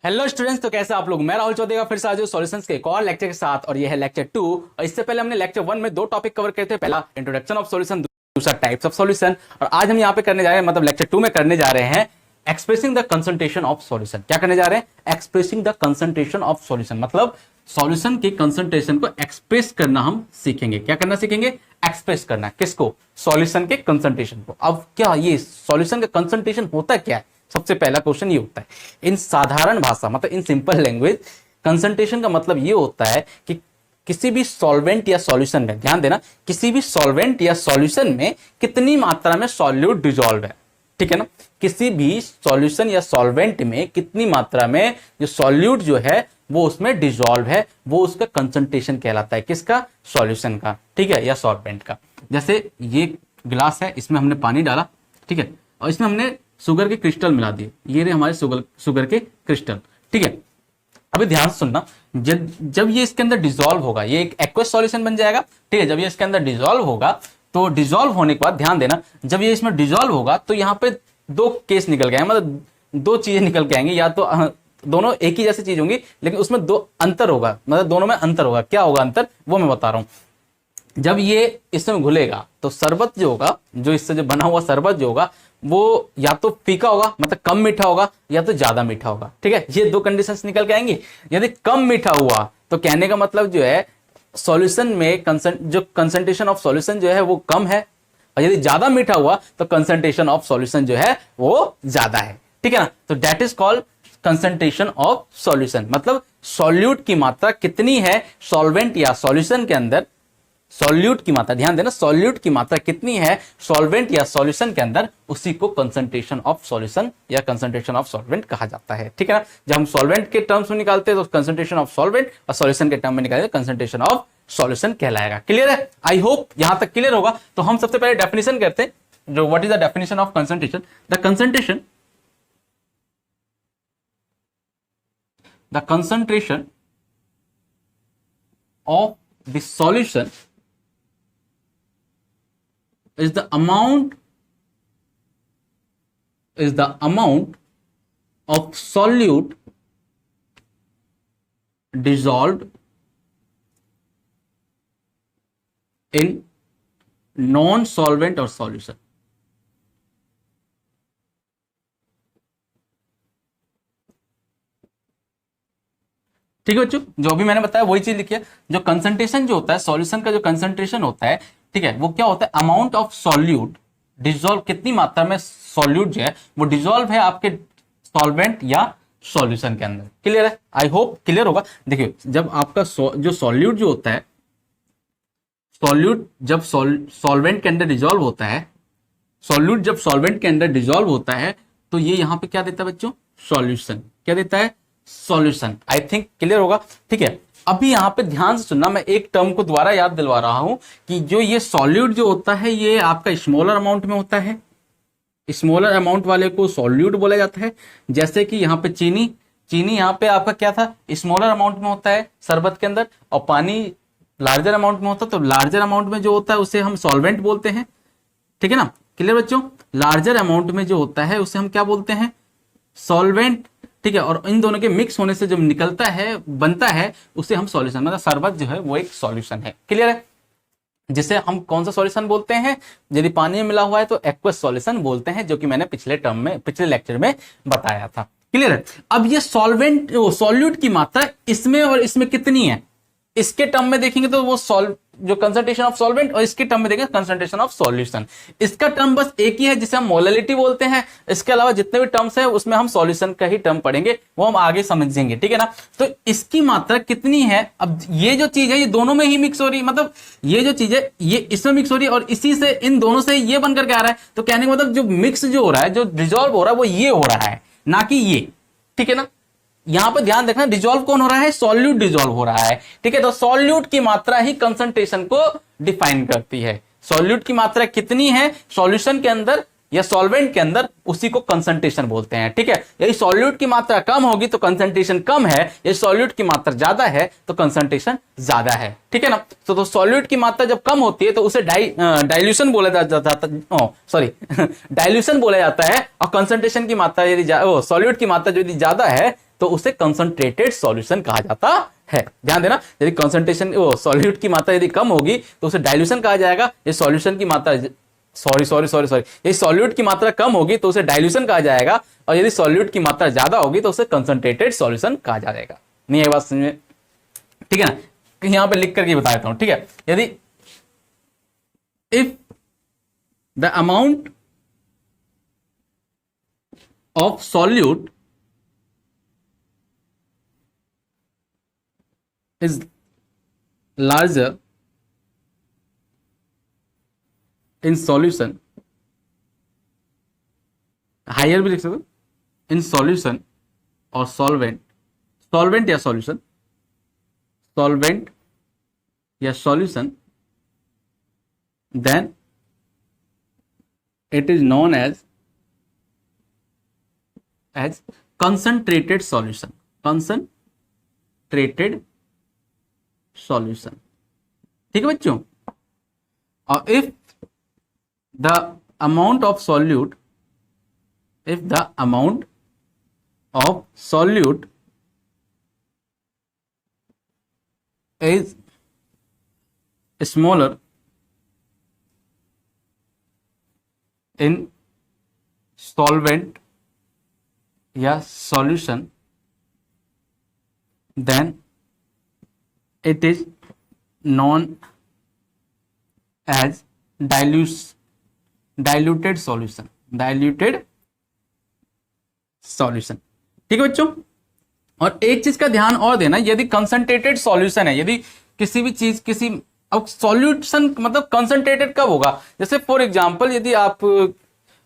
Hello students, तो कैसे आप लोग। मैं राहुल चौधरी का फिर से आज सॉल्यूशंस के एक और लेक्चर के साथ, और ये है लेक्चर 2। और इससे पहले हमने लेक्चर 1 में दो टॉपिक कवर किए थे। पहला इंट्रोडक्शन ऑफ सॉल्यूशन, दूसरा टाइप्स ऑफ सॉल्यूशन। और आज हम यहाँ पे करने जा रहे हैं, मतलब लेक्चर 2 में करने जा रहे हैं expressing the concentration of solution. क्या करने जा रहे हैं? Expressing the concentration of solution, मतलब सॉल्यूशन के कंसंट्रेशन को एक्सप्रेस करना हम सीखेंगे। क्या करना सीखेंगे? एक्सप्रेस करना। किसको? सॉल्यूशन के कंसंट्रेशन को। अब क्या ये सॉल्यूशन का कंसंट्रेशन होता क्या है? सबसे पहला क्वेश्चन ये होता है, इन साधारण भाषा मतलब इन सिंपल लैंग्वेज, कंसंट्रेशन का मतलब ये होता है कि किसी भी सॉल्वेंट या सॉल्यूशन में, ध्यान देना, किसी भी सॉल्वेंट या सॉल्यूशन में कितनी मात्रा में सॉल्यूट डिसॉल्व है। ठीक है ना? किसी भी सॉल्यूशन या सॉल्वेंट में कितनी मात्रा में जो सॉल्यूट जो है वो उसमें डिसॉल्व है, वो उसका कंसंट्रेशन कहलाता है। किसका? सॉल्यूशन का। ठीक है, या सॉल्वेंट का। जैसे ये गिलास है, इसमें हमने पानी डाला, ठीक है, और इसमें हमने शुगर के क्रिस्टल मिला दिए। ये रहे हमारे शुगर के क्रिस्टल। ठीक है, अभी ध्यान से सुनना, जब ये इसके अंदर डिसॉल्व होगा, ये एक एक्वस सॉल्यूशन बन जाएगा। ठीक है, जब ये इसके अंदर डिसॉल्व होगा, तो डिसॉल्व होने के बाद ध्यान देना, जब ये इसमें डिसॉल्व होगा तो यहाँ पे दो केस निकल गए, मतलब दो चीजें निकल के आएंगी। या तो दोनों एक ही जैसी चीज होंगी, लेकिन उसमें दो अंतर होगा, मतलब दोनों में अंतर होगा। क्या होगा अंतर? वो मैं बता रहा हूं। जब ये इसमें घुलेगा तो शरबत जो होगा, जो इससे जो बना हुआ शरबत जो होगा, वो या तो फीका होगा, मतलब कम मीठा होगा, या तो ज्यादा मीठा होगा। ठीक है, ये दो कंडीशंस निकल के आएंगी। यदि कम मीठा हुआ तो कहने का मतलब जो है सॉल्यूशन में जो कंसंट्रेशन ऑफ सॉल्यूशन जो है वो कम है, और यदि ज्यादा मीठा हुआ तो कंसंट्रेशन ऑफ सॉल्यूशन जो है वो ज्यादा है। ठीक है ना? तो that is called concentration of solution, मतलब सॉल्यूट की मात्रा कितनी है सॉल्वेंट या सॉल्यूशन के अंदर। सॉल्यूट की मात्रा, ध्यान देना, सॉल्यूट की मात्रा कितनी है सॉल्वेंट या सॉल्यूशन के अंदर, उसी को कंसंट्रेशन ऑफ सॉल्यूशन या कंसंट्रेशन ऑफ सॉल्वेंट कहा जाता है। ठीक है ना? जब हम सॉल्वेंट के टर्म्स में निकालते हैं तो कंसंट्रेशन ऑफ सॉल्वेंट, और सॉल्यूशन के टर्म में निकालते कंसंट्रेशन ऑफ सॉल्यूशन कहलाएगा। क्लियर है? आई होप यहां तक क्लियर होगा। तो हम सबसे पहले डेफिनेशन करते हैं, जो what is the definition of concentration. The concentration of the solution is the amount of solute dissolved in non-solvent or solution। ठीक है बच्चों, जो भी मैंने बताया वही चीज लिखिए। जो कंसंट्रेशन जो होता है सॉल्यूशन का, जो कंसंट्रेशन होता है, ठीक है, वो क्या होता है? अमाउंट ऑफ सॉल्यूट डिसॉल्व, कितनी मात्रा में सॉल्यूट जो है वो डिसॉल्व है आपके सॉल्वेंट या सॉल्यूशन के अंदर। क्लियर है? आई होप क्लियर होगा। देखिए, जब आपका जो सॉल्यूट जो होता है, सॉल्यूट जब सॉल्वेंट के अंदर डिसॉल्व होता है, सॉल्यूट जब सॉल्वेंट के अंदर डिसॉल्व होता है, तो ये यहां पे क्या देता है बच्चों? सॉल्यूशन। क्या देता है? सॉल्यूशन। आई थिंक क्लियर होगा। ठीक है, अभी यहां पे ध्यान से सुनना, मैं एक टर्म को दोबारा याद दिलवा रहा हूं कि जो ये सॉल्यूट जो होता है ये आपका स्मॉलर अमाउंट में होता है। स्मॉलर अमाउंट वाले को सॉल्यूट बोला जाता है। जैसे कि यहाँ पे चीनी यहाँ पे आपका क्या था? स्मॉलर अमाउंट में होता है शरबत के अंदर, और पानी लार्जर अमाउंट में होता है। तो लार्जर अमाउंट में जो होता है उसे हम सॉल्वेंट बोलते हैं। ठीक है ना? क्लियर बच्चों? लार्जर अमाउंट में जो होता है उसे हम क्या बोलते हैं? सॉल्वेंट। ठीक है, और इन दोनों के मिक्स होने से जो निकलता है, बनता है, उसे हम सॉल्यूशन, मतलब शरबत जो है वो एक सॉल्यूशन है। क्लियर है? जिसे हम कौन सा सॉल्यूशन बोलते हैं? यदि पानी में मिला हुआ है तो एक्वस सॉल्यूशन बोलते हैं, जो कि मैंने पिछले लेक्चर में बताया था। क्लियर है? अब ये सॉल्यूट की मात्रा इसमें और इसमें कितनी है, इसके टर्म में देखेंगे तो वो जो कंसंट्रेशन ऑफ सॉल्वेंट, और इसके टर्म में देखेंगे कंसंट्रेशन ऑफ सॉल्यूशन। इसका टर्म बस एक ही है जिसे हम मोलैलिटी बोलते हैं। इसके अलावा जितने भी टर्म्स हैं उसमें हम सॉल्यूशन का ही टर्म पढ़ेंगे, वो हम आगे समझेंगे। ठीक है ना? तो इसकी मात्रा कितनी है? अब ये जो चीज है ये दोनों में ही मिक्स हो रही है, मतलब ये जो चीज है ये इसमें मिक्स हो रही है, और इसी से इन दोनों से ये बनकर के आ रहा है। तो कहने का मतलब जो मिक्स जो हो रहा है, जो डिसॉल्व हो रहा है, वो ये हो रहा है, ना कि ये। ठीक है ना? यहां पर ध्यान रखना, डिसॉल्व कौन हो रहा है? सॉल्यूट डिसॉल्व हो रहा है। ठीक है, तो सॉल्यूट की मात्रा ही कंसंट्रेशन को डिफाइन करती है। सॉल्यूट की मात्रा कितनी है सॉल्यूशन के अंदर या सॉल्वेंट के अंदर, उसी को कंसंट्रेशन बोलते हैं। ठीक है, यदि सॉल्यूट की मात्रा कम होगी तो कंसंट्रेशन कम है, यदि सॉल्यूट की मात्रा ज्यादा है तो कंसंट्रेशन ज्यादा है। ठीक है ना? तो सॉल्यूट की मात्रा जब कम होती है तो उसे डाइल्यूशन बोला जाता है, डाइल्यूशन बोला जाता है। और कंसंट्रेशन की मात्रा यदि सॉल्यूट की मात्रा यदि ज्यादा है तो उसे कंसंट्रेटेड सॉल्यूशन कहा जाता है। ध्यान देना, यदि कंसंट्रेशन सॉल्यूट की मात्रा यदि कम होगी तो उसे डाइल्यूशन कहा जाएगा। ये सॉल्यूशन की मात्रा सॉरी ये सॉल्यूट की मात्रा कम होगी तो उसे डाइल्यूशन कहा जाएगा, और यदि सॉल्यूट की मात्रा ज्यादा होगी तो उसे कंसंट्रेटेड सॉल्यूशन कहा जाएगा। नहीं है बात समझ में? ठीक है ना, यहां पे लिख करके बता देता हूं। ठीक है, यदि if the amount of solute is larger in solution, higher भी लिख सकते हो, इन सॉल्यूशन और सॉल्वेंट, सॉल्वेंट या सॉल्यूशन, सॉल्वेंट या solution, then it is known as concentrated solution, concentrated solution. ठीक है बच्चों, और इफ the amount of solute, if the amount of solute is smaller in solvent या solution, then it is known as diluted solution, diluted solution। ठीक है बच्चों, और एक चीज का ध्यान और देना, यदि कंसंट्रेटेड सॉल्यूशन है, यदि किसी भी चीज किसी, अब सॉल्यूशन मतलब कंसंट्रेटेड कब होगा, जैसे फॉर एग्जांपल यदि आप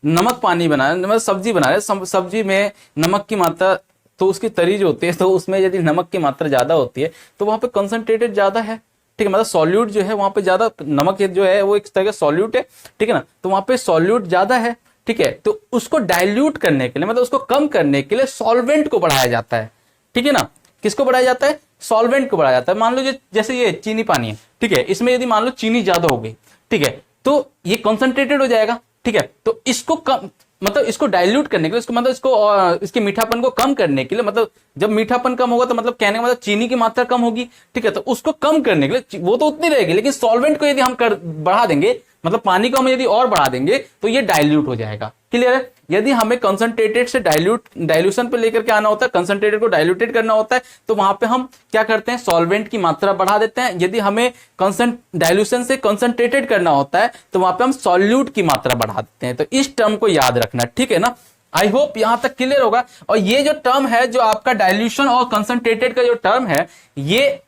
नमक पानी बना रहे, मतलब सब्जी बना रहे, सब्जी में नमक की मात्रा तो उसकी तरी जो होती है, तो उसमें यदि नमक की मात्रा ज्यादा होती है तो वहां पे कंसंट्रेटेड ज्यादा है। ठीक है, मतलब सॉल्यूट जो है वहां पे ज्यादा, नमक जो है वो एक तरह का सॉल्यूट है। ठीक है ना, तो वहां पे सॉल्यूट ज्यादा है। ठीक है, तो उसको डाइल्यूट करने के लिए, मतलब उसको कम करने के लिए सॉल्वेंट को बढ़ाया जाता है। ठीक है ना, किसको बढ़ाया जाता है? सॉल्वेंट को बढ़ाया जाता है। मान लो जैसे ये चीनी पानी है, ठीक है, इसमें यदि मान लो चीनी ज्यादा हो गई, ठीक है, तो ये कंसंट्रेटेड हो जाएगा। ठीक है, तो इसको कम, मतलब इसको डाइल्यूट करने के लिए, इसको मतलब इसके मीठापन को कम करने के लिए, मतलब जब मीठापन कम होगा तो मतलब कहने का मतलब चीनी की मात्रा कम होगी। ठीक है, तो उसको कम करने के लिए, वो तो उतनी रहेगी, लेकिन सॉल्वेंट को यदि हम बढ़ा देंगे, मतलब पानी को हम यदि और बढ़ा देंगे तो ये डाइल्यूट हो जाएगा। क्लियर है? यदि हमें कंसंट्रेटेड से डाइल्यूशन पे लेकर के आना होता है, कंसंट्रेटेड को डाइल्यूटेड करना होता है, तो वहां पे हम क्या करते हैं? सॉल्वेंट की मात्रा बढ़ा देते हैं। यदि हमें डाइल्यूशन से कंसंट्रेटेड करना होता है तो वहां पे हम सॉल्यूट की मात्रा बढ़ा देते हैं। तो इस टर्म को याद रखना, ठीक है ना? आई होप यहां तक क्लियर होगा। और ये जो टर्म है, जो आपका डाइल्यूशन और कंसंट्रेटेड का जो टर्म है, ये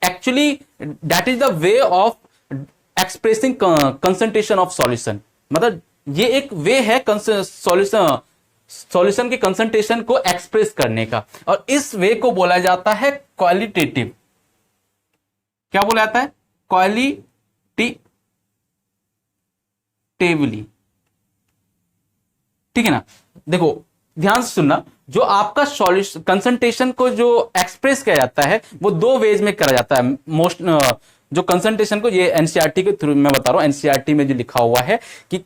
actually that is the way of expressing concentration of solution, मतलब ये एक वे है सॉल्यूशन के कंसंट्रेशन को एक्सप्रेस करने का, और इस वे को बोला जाता है क्वालिटेटिव। क्या बोला जाता है? क्वालिटेटिवली। ठीक है ना? देखो ध्यान से सुनना, जो आपका सॉल्यूशन कंसंट्रेशन को जो एक्सप्रेस किया जाता है वो दो वेज में करा जाता है। मोस्ट जो कंसंट्रेशन को, ये एनसीईआरटी के थ्रू मैं बता रहा हूं, एनसीईआरटी में जो लिखा हुआ है कि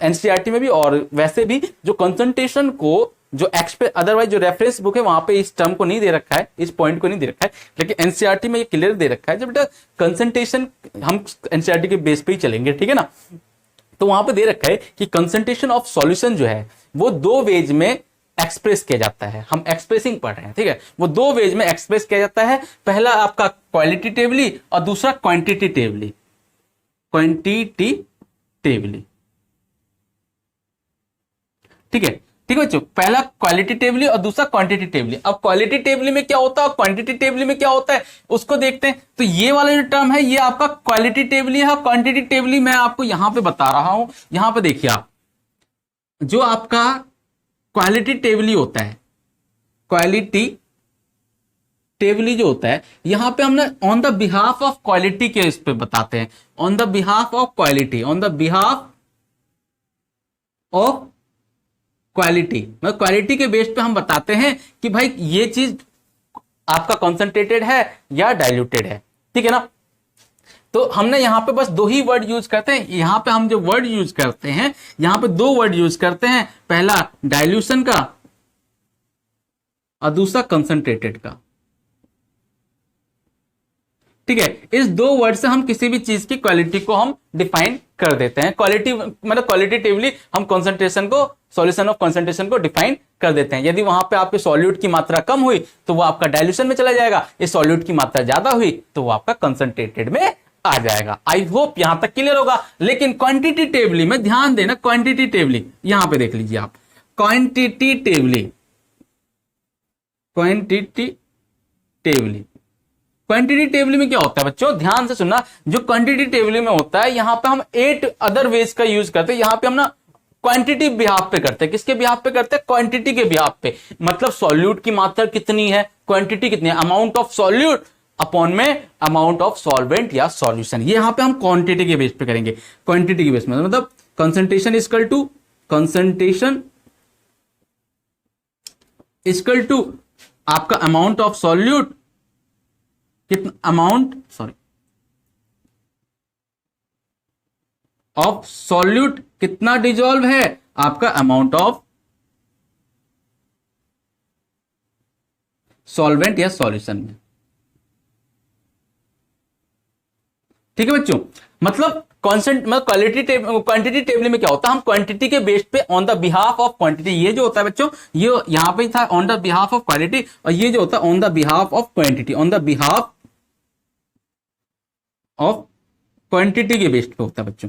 एनसीईआरटी में भी और वैसे भी जो कंसंट्रेशन को जो एक्सप्रेस, अदरवाइज जो रेफरेंस बुक है वहां पे इस टर्म को नहीं दे रखा है, इस पॉइंट को नहीं दे रखा है, लेकिन एनसीईआरटी में ये क्लियर दे रखा है। जब बेटा कंसंट्रेशन, हम एनसीईआरटी के बेस पे ही चलेंगे, ठीक है ना, तो वहां पे दे रखा है कि कंसंट्रेशन ऑफ सॉल्यूशन जो है वो दो वेज में एक्सप्रेस किया जाता है। हम एक्सप्रेसिंग पढ़ रहे हैं, ठीक है, वो दो वेज में एक्सप्रेस किया जाता है। पहला आपका क्वालिटेटिवली और दूसरा क्वांटिटेटिवली। क्वांटिटेटिवली, ठीक है, ठीक है बच्चों, पहला क्वालिटेटिवली और दूसरा क्वांटिटेटिवली। अब क्वालिटेटिवली में क्या होता है और क्वांटिटेटिवली में क्या होता है उसको देखते हैं। तो ये वाला जो टर्म है ये आपका क्वालिटेटिवली है, क्वांटिटेटिवली मैं आपको यहां पे बता रहा हूं। यहां पे देखिए आप, जो आपका क्वालिटेटिवली होता है, क्वालिटेटिवली जो होता है, यहां पे हमने on the behalf of quality के इस पे बताते हैं, on the behalf of quality, on the behalf of quality, मतलब क्वालिटी के बेस पे हम बताते हैं कि भाई ये चीज आपका कॉन्सेंट्रेटेड है या डाइल्यूटेड है। ठीक है ना? तो हमने यहां पे बस दो ही वर्ड यूज करते हैं। यहां पे हम जो वर्ड यूज करते हैं, यहां पे दो वर्ड यूज करते हैं, पहला डाइल्यूशन का और दूसरा कंसंट्रेटेड का। ठीक है, इस दो वर्ड से हम किसी भी चीज की क्वालिटी को हम डिफाइन कर देते हैं। क्वालिटी मतलब क्वालिटेटिवली हम कंसंट्रेशन को, सॉल्यूशन ऑफ कंसंट्रेशन को डिफाइन कर देते हैं। यदि वहां पे आपके सॉल्यूट की मात्रा कम हुई तो वो आपका डाइल्यूशन में चला जाएगा, इस सॉल्यूट की मात्रा ज्यादा हुई तो वो आपका कंसंट्रेटेड में आ जाएगा। आई होप यहां तक क्लियर होगा। लेकिन क्वांटिटेटिवली में ध्यान देना, क्वांटिटेटिवली यहां पे देख लीजिए आप, क्वांटिटेटिवली, क्वांटिटेटिवली क्वांटिटी टेबल में क्या होता है बच्चों, ध्यान से सुनना। जो क्वांटिटी टेबल में होता है, यहां पे हम 8 अदर वेज का यूज करते हैं। यहां पे हम ना क्वांटिटी बिहाफ पे करते हैं। किसके बिहाफ पे करते हैं? क्वांटिटी के बिहाफ पे। मतलब सॉल्यूट की मात्रा कितनी है, क्वांटिटी कितनी है, अमाउंट ऑफ सॉल्यूट अपॉन में अमाउंट ऑफ सॉल्वेंट या सॉल्यूशन। ये यहां पे हम क्वांटिटी के बेस पे करेंगे। क्वांटिटी के बेस में मतलब concentration equal to, concentration equal to आपका अमाउंट ऑफ सॉल्यूट, कितना अमाउंट, सॉरी, ऑफ सॉल्यूट कितना डिजॉल्व है, आपका अमाउंट ऑफ सॉल्वेंट या सॉल्यूशन में। ठीक है बच्चों, मतलब क्वांटिटी टेबल में क्या होता है, हम क्वांटिटी के बेस पे on the behalf of quantity, ये जो होता है बच्चों, ये यहां पे था on the behalf of quality, और ये जो होता है on the behalf of quantity, on the behalf of quantity के बेस पे होता है बच्चों।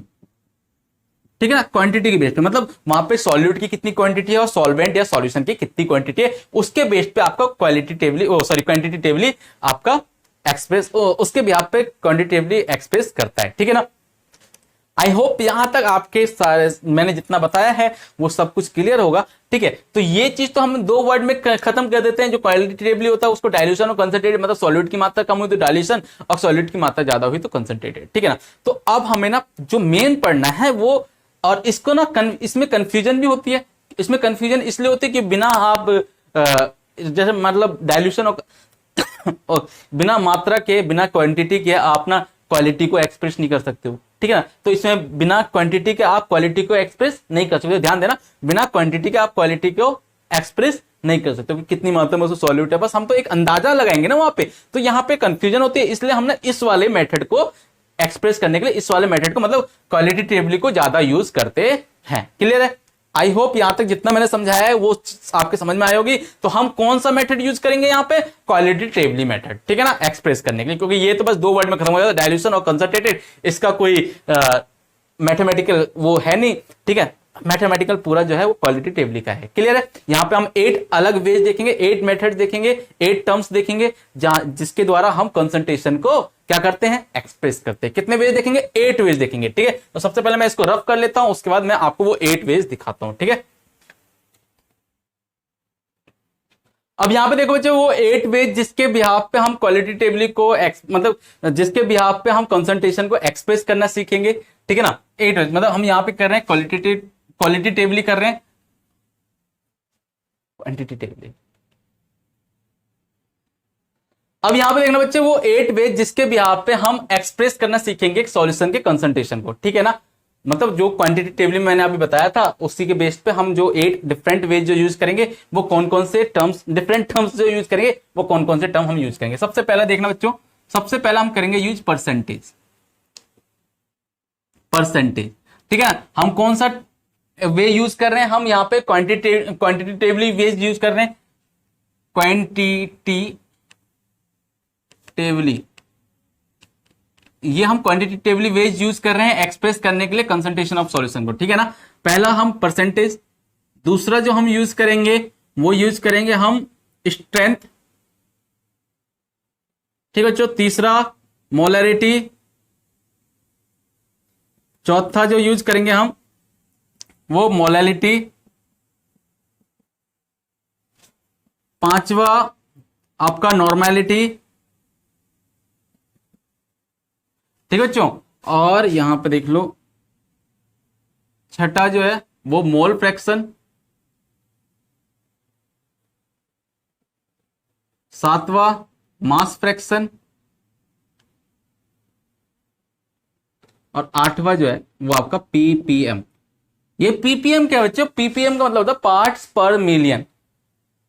ठीक है ना, क्वांटिटी के बेस पे मतलब वहां पे सॉल्यूट की कितनी क्वांटिटी है और सॉल्वेंट या सॉल्यूशन की कितनी क्वांटिटी है, उसके बेस पे आपका क्वांटिटी टेबली आपका एक्सप्रेस, उसके बिहाफ पे क्वांटिटेटिवली एक्सप्रेस करता है। ठीक है ना। आई होप यहां तक आपके सारे मैंने जितना बताया है वो सब कुछ क्लियर होगा। ठीक है, तो ये चीज तो हम दो वर्ड में खत्म कर देते हैं। जो क्वालिटेटिवली होता है उसको डाइल्यूशन और कंसंट्रेटेड, मतलब सॉल्यूट की मात्रा कम हुई तो डाइल्यूशन और सॉल्यूट की मात्रा ज्यादा हुई तो कंसंट्रेटेड। ठीक है ना। तो अब हमें ना जो मेन पढ़ना है वो, और इसको ना इसमें कंफ्यूजन भी होती है। इसमें कंफ्यूजन इसलिए होती है कि बिना आप जैसे मतलब डाइल्यूशन और बिना मात्रा के, बिना क्वांटिटी के आप ना क्वालिटी को एक्सप्रेस नहीं कर सकते हो। ठीक है ना। तो इसमें बिना क्वांटिटी के आप क्वालिटी को एक्सप्रेस नहीं कर सकते। ध्यान देना, बिना क्वांटिटी के आप क्वालिटी को एक्सप्रेस नहीं कर सकते कि कितनी मात्रा में उसको सॉल्यूट है, बस हम तो एक अंदाजा लगाएंगे ना वहां पे। तो यहां पे कंफ्यूजन होती है, इसलिए हमने इस वाले मेथड को एक्सप्रेस करने के लिए इस वाले मेथड को मतलब क्वालिटी टेबल को ज्यादा यूज करते हैं। क्लियर है। आई होप यहां तक जितना मैंने समझाया है वो आपके समझ में आई होगी। तो हम कौन सा मेथड यूज करेंगे यहाँ पे? Quality table method. ठीक है ना, एक्सप्रेस करने के लिए, क्योंकि ये तो बस दो वर्ड में खत्म हो जाता है, डाइल्यूशन और कंसंट्रेटेड। इसका कोई मैथमेटिकल वो है नहीं। ठीक है, मैथमेटिकल पूरा जो है वो क्वालिटी टेबल का है। क्लियर है। यहां पे हम 8 अलग वेज देखेंगे, 8 मेथड देखेंगे, 8 टर्म्स देखेंगे जिसके द्वारा हम कंसंट्रेशन को क्या करते हैं? एक्सप्रेस करते हैं। कितने वेज देखेंगे? 8 वेज देखेंगे। ठीक है, तो सबसे पहले मैं इसको रफ कर लेता हूं, उसके बाद मैं आपको वो 8 वेज दिखाता हूं। ठीक है, अब यहां पे देखो बच्चे, वो 8 वेज जिसके बिहाफ पे हम क्वालिटी टेबल को मतलब जिसके बिहाफ पे हम कंसंट्रेशन को एक्सप्रेस करना सीखेंगे। ठीक है ना, 8 वेज मतलब हम यहां पे कर रहे हैं क्वालिटी टेबल कर रहे हैं, क्वांटिटी टेबल। अब यहां पे देखना बच्चे, वो 8 वेज जिसके बिहाफ पे हम एक्सप्रेस करना सीखेंगे सॉल्यूशन के कंसंट्रेशन को। ठीक है ना, मतलब जो क्वांटिटी टेबल में मैंने अभी बताया था उसी के बेस पे हम जो 8 डिफरेंट वेज जो यूज करेंगे वो कौन कौन से टर्म्स, डिफरेंट टर्म्स जो यूज करेंगे वो कौन कौन से टर्म हम यूज करेंगे। सबसे पहला देखना बच्चों, सबसे पहला हम करेंगे यूज परसेंटेज। परसेंटेज, ठीक है, हम कौन सा वे यूज कर रहे हैं? हम यहां पे क्वांटिटेटिवली वेज यूज कर रहे हैं, क्वांटिटेटिवली, ये हम क्वांटिटेटिवली वेज यूज कर रहे हैं एक्सप्रेस करने के लिए कंसंट्रेशन ऑफ सॉल्यूशन को। ठीक है ना, पहला हम परसेंटेज, दूसरा जो हम यूज करेंगे वो यूज करेंगे हम स्ट्रेंथ। ठीक है बच्चों, तीसरा मोलरिटी, चौथा जो यूज करेंगे हम वो मोलैलिटी, पांचवा आपका नॉर्मेलिटी। ठीक है बच्चों, और यहां पे देख लो छठा जो है वो मोल फ्रैक्शन, सातवां मास फ्रैक्शन, और आठवां जो है वो आपका पीपीएम। ये पीपीएम क्या बच्चों? पीपीएम का मतलब होता है पार्ट्स पर मिलियन।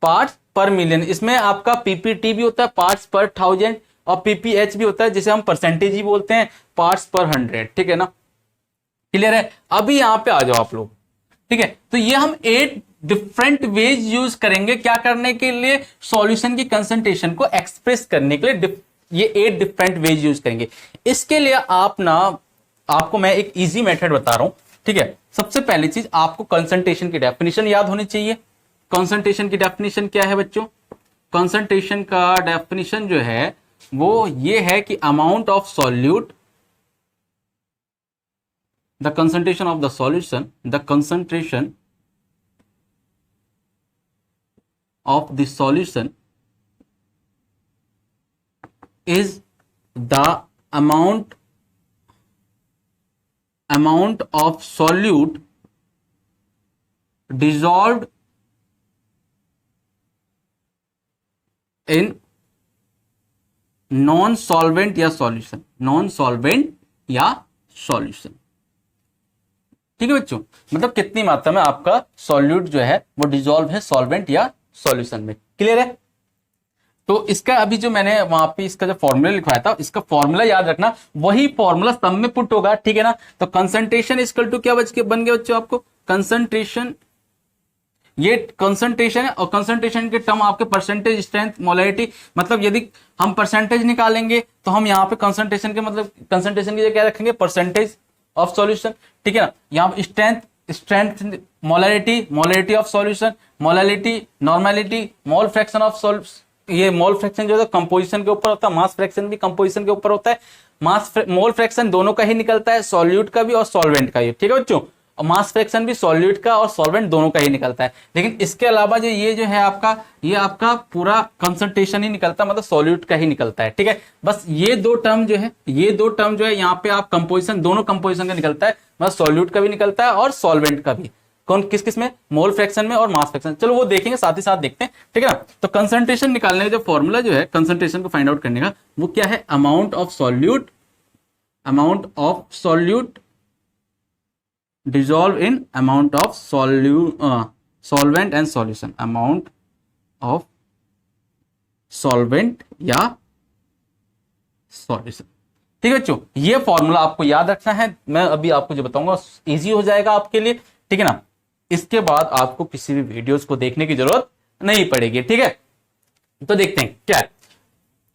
पार्ट्स पर मिलियन। इसमें आपका पीपीटी भी होता है, पार्ट्स पर थाउजेंड, और पीपीएच भी होता है जिसे हम परसेंटेज ही बोलते हैं, पार्ट्स पर 100। ठीक है ना, क्लियर है। अभी यहां पे आ जाओ आप लोग, ठीक है। तो ये हम 8 डिफरेंट वेज यूज करेंगे क्या करने के लिए, सॉल्यूशन की कंसंट्रेशन को एक्सप्रेस करने के लिए ये 8 डिफरेंट वेज यूज करेंगे। इसके लिए आपको मैं एक इजी मेथड बता रहा हूं, ठीक है। सबसे पहली चीज आपको कंसंट्रेशन की डेफिनेशन याद होनी चाहिए। कंसंट्रेशन की डेफिनेशन क्या है बच्चों? कंसंट्रेशन का डेफिनेशन जो है वो ये है कि amount of solute, the concentration of the solution, the concentration of the solution is the amount of solute dissolved in non solvent या सॉल्यूशन, नॉन सॉल्वेंट या सॉल्यूशन। ठीक है बच्चों, मतलब कितनी मात्रा में आपका सॉल्यूट जो है वो डिसॉल्व है सॉल्वेंट या सॉल्यूशन में। क्लियर है? तो इसका अभी जो मैंने वहां पे इसका जो फॉर्मूला लिखवाया था, इसका फॉर्मूला याद रखना, वही फॉर्मूला सब में पुट होगा। ठीक है ना। तो कंसंट्रेशन इक्वल टू क्या बन गया बच्चों आपको? कंसंट्रेशन, ये कंसंट्रेशन है और कंसंट्रेशन के टर्म आपके परसेंटेज, स्ट्रेंथ, मोलैरिटी। मतलब यदि हम परसेंटेज निकालेंगे तो हम यहाँ पे कंसंट्रेशन के मतलब कंसंट्रेशन की जगह क्या रखेंगे? Percentage of solution. ठीक है ना। यहाँ पे strength, molarity of solution, molarity, normality, mole fraction of solution. ये मोल फ्रैक्शन जो है कंपोजिशन के ऊपर होता है, मास फ्रैक्शन भी कंपोजिशन के ऊपर होता है। मोल फ्रैक्शन दोनों का ही निकलता है, सॉल्यूट का भी और सॉल्वेंट का ही। ठीक है बच्चों, और मास फ्रैक्शन भी सॉल्यूट का और सॉल्वेंट दोनों का ही निकलता है। लेकिन इसके अलावा जो ये जो है आपका, ये आपका पूरा कंसंट्रेशन ही निकलता है, मतलब सॉल्यूट का ही निकलता है। ठीक है, बस ये दो टर्म जो है यहाँ पे आप कंपोजिशन, दोनों कंपोजिशन का निकलता है, मतलब सॉल्यूट का भी निकलता है और सॉल्वेंट का भी। कौन किस में? मोल फ्रैक्शन में और मास फ्रैक्शन। चलो वो देखेंगे, साथ ही साथ देखते हैं। ठीक है ना। तो कंसंट्रेशन निकालने का जो फॉर्मूला जो है कंसंट्रेशन को फाइंड आउट करने का, वो क्या है? Amount of solute dissolve in amount of solvent and solution, amount of solvent या solution। ठीक है बच्चों, ये फॉर्मूला आपको याद रखना है। मैं अभी आपको जो बताऊंगा इजी हो जाएगा आपके लिए। ठीक है ना। इसके बाद आपको किसी भी वीडियोस को देखने की जरूरत नहीं पड़ेगी। ठीक है, तो देखते हैं क्या है।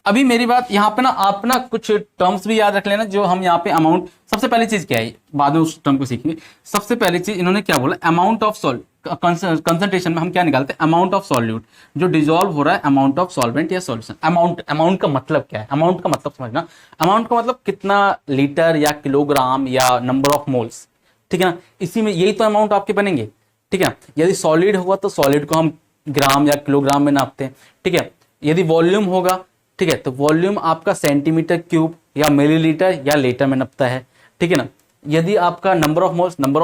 अभी मेरी बात यहाँ पे ना, आप ना कुछ टर्म्स भी याद रख लेना जो हम यहाँ पे अमाउंट, सबसे पहली चीज क्या है, बाद में उस टर्म को सीखेंगे। सबसे पहली चीज इन्होंने क्या बोला? अमाउंट ऑफ कंसंट्रेशन में हम क्या निकालते हैं? अमाउंट ऑफ सॉल्यूट जो डिसॉल्व हो रहा है, अमाउंट ऑफ सॉल्वेंट या सॉल्यूशन। अमाउंट का मतलब क्या है? अमाउंट का मतलब समझना, अमाउंट का मतलब कितना लीटर या किलोग्राम या नंबर ऑफ मोल्स। ठीक है ना, इसी में यही तो अमाउंट आपके बनेंगे। ठीक है, यदि सॉलिड होगा तो सॉलिड को हम ग्राम या किलोग्राम में नापते हैं। ठीक है, यदि वॉल्यूम होगा, ठीक है, तो वॉल्यूम आपका सेंटीमीटर क्यूब या मिलीलीटर या लीटर में नपता है। ठीक है ना। यदि आपका नंबर ऑफ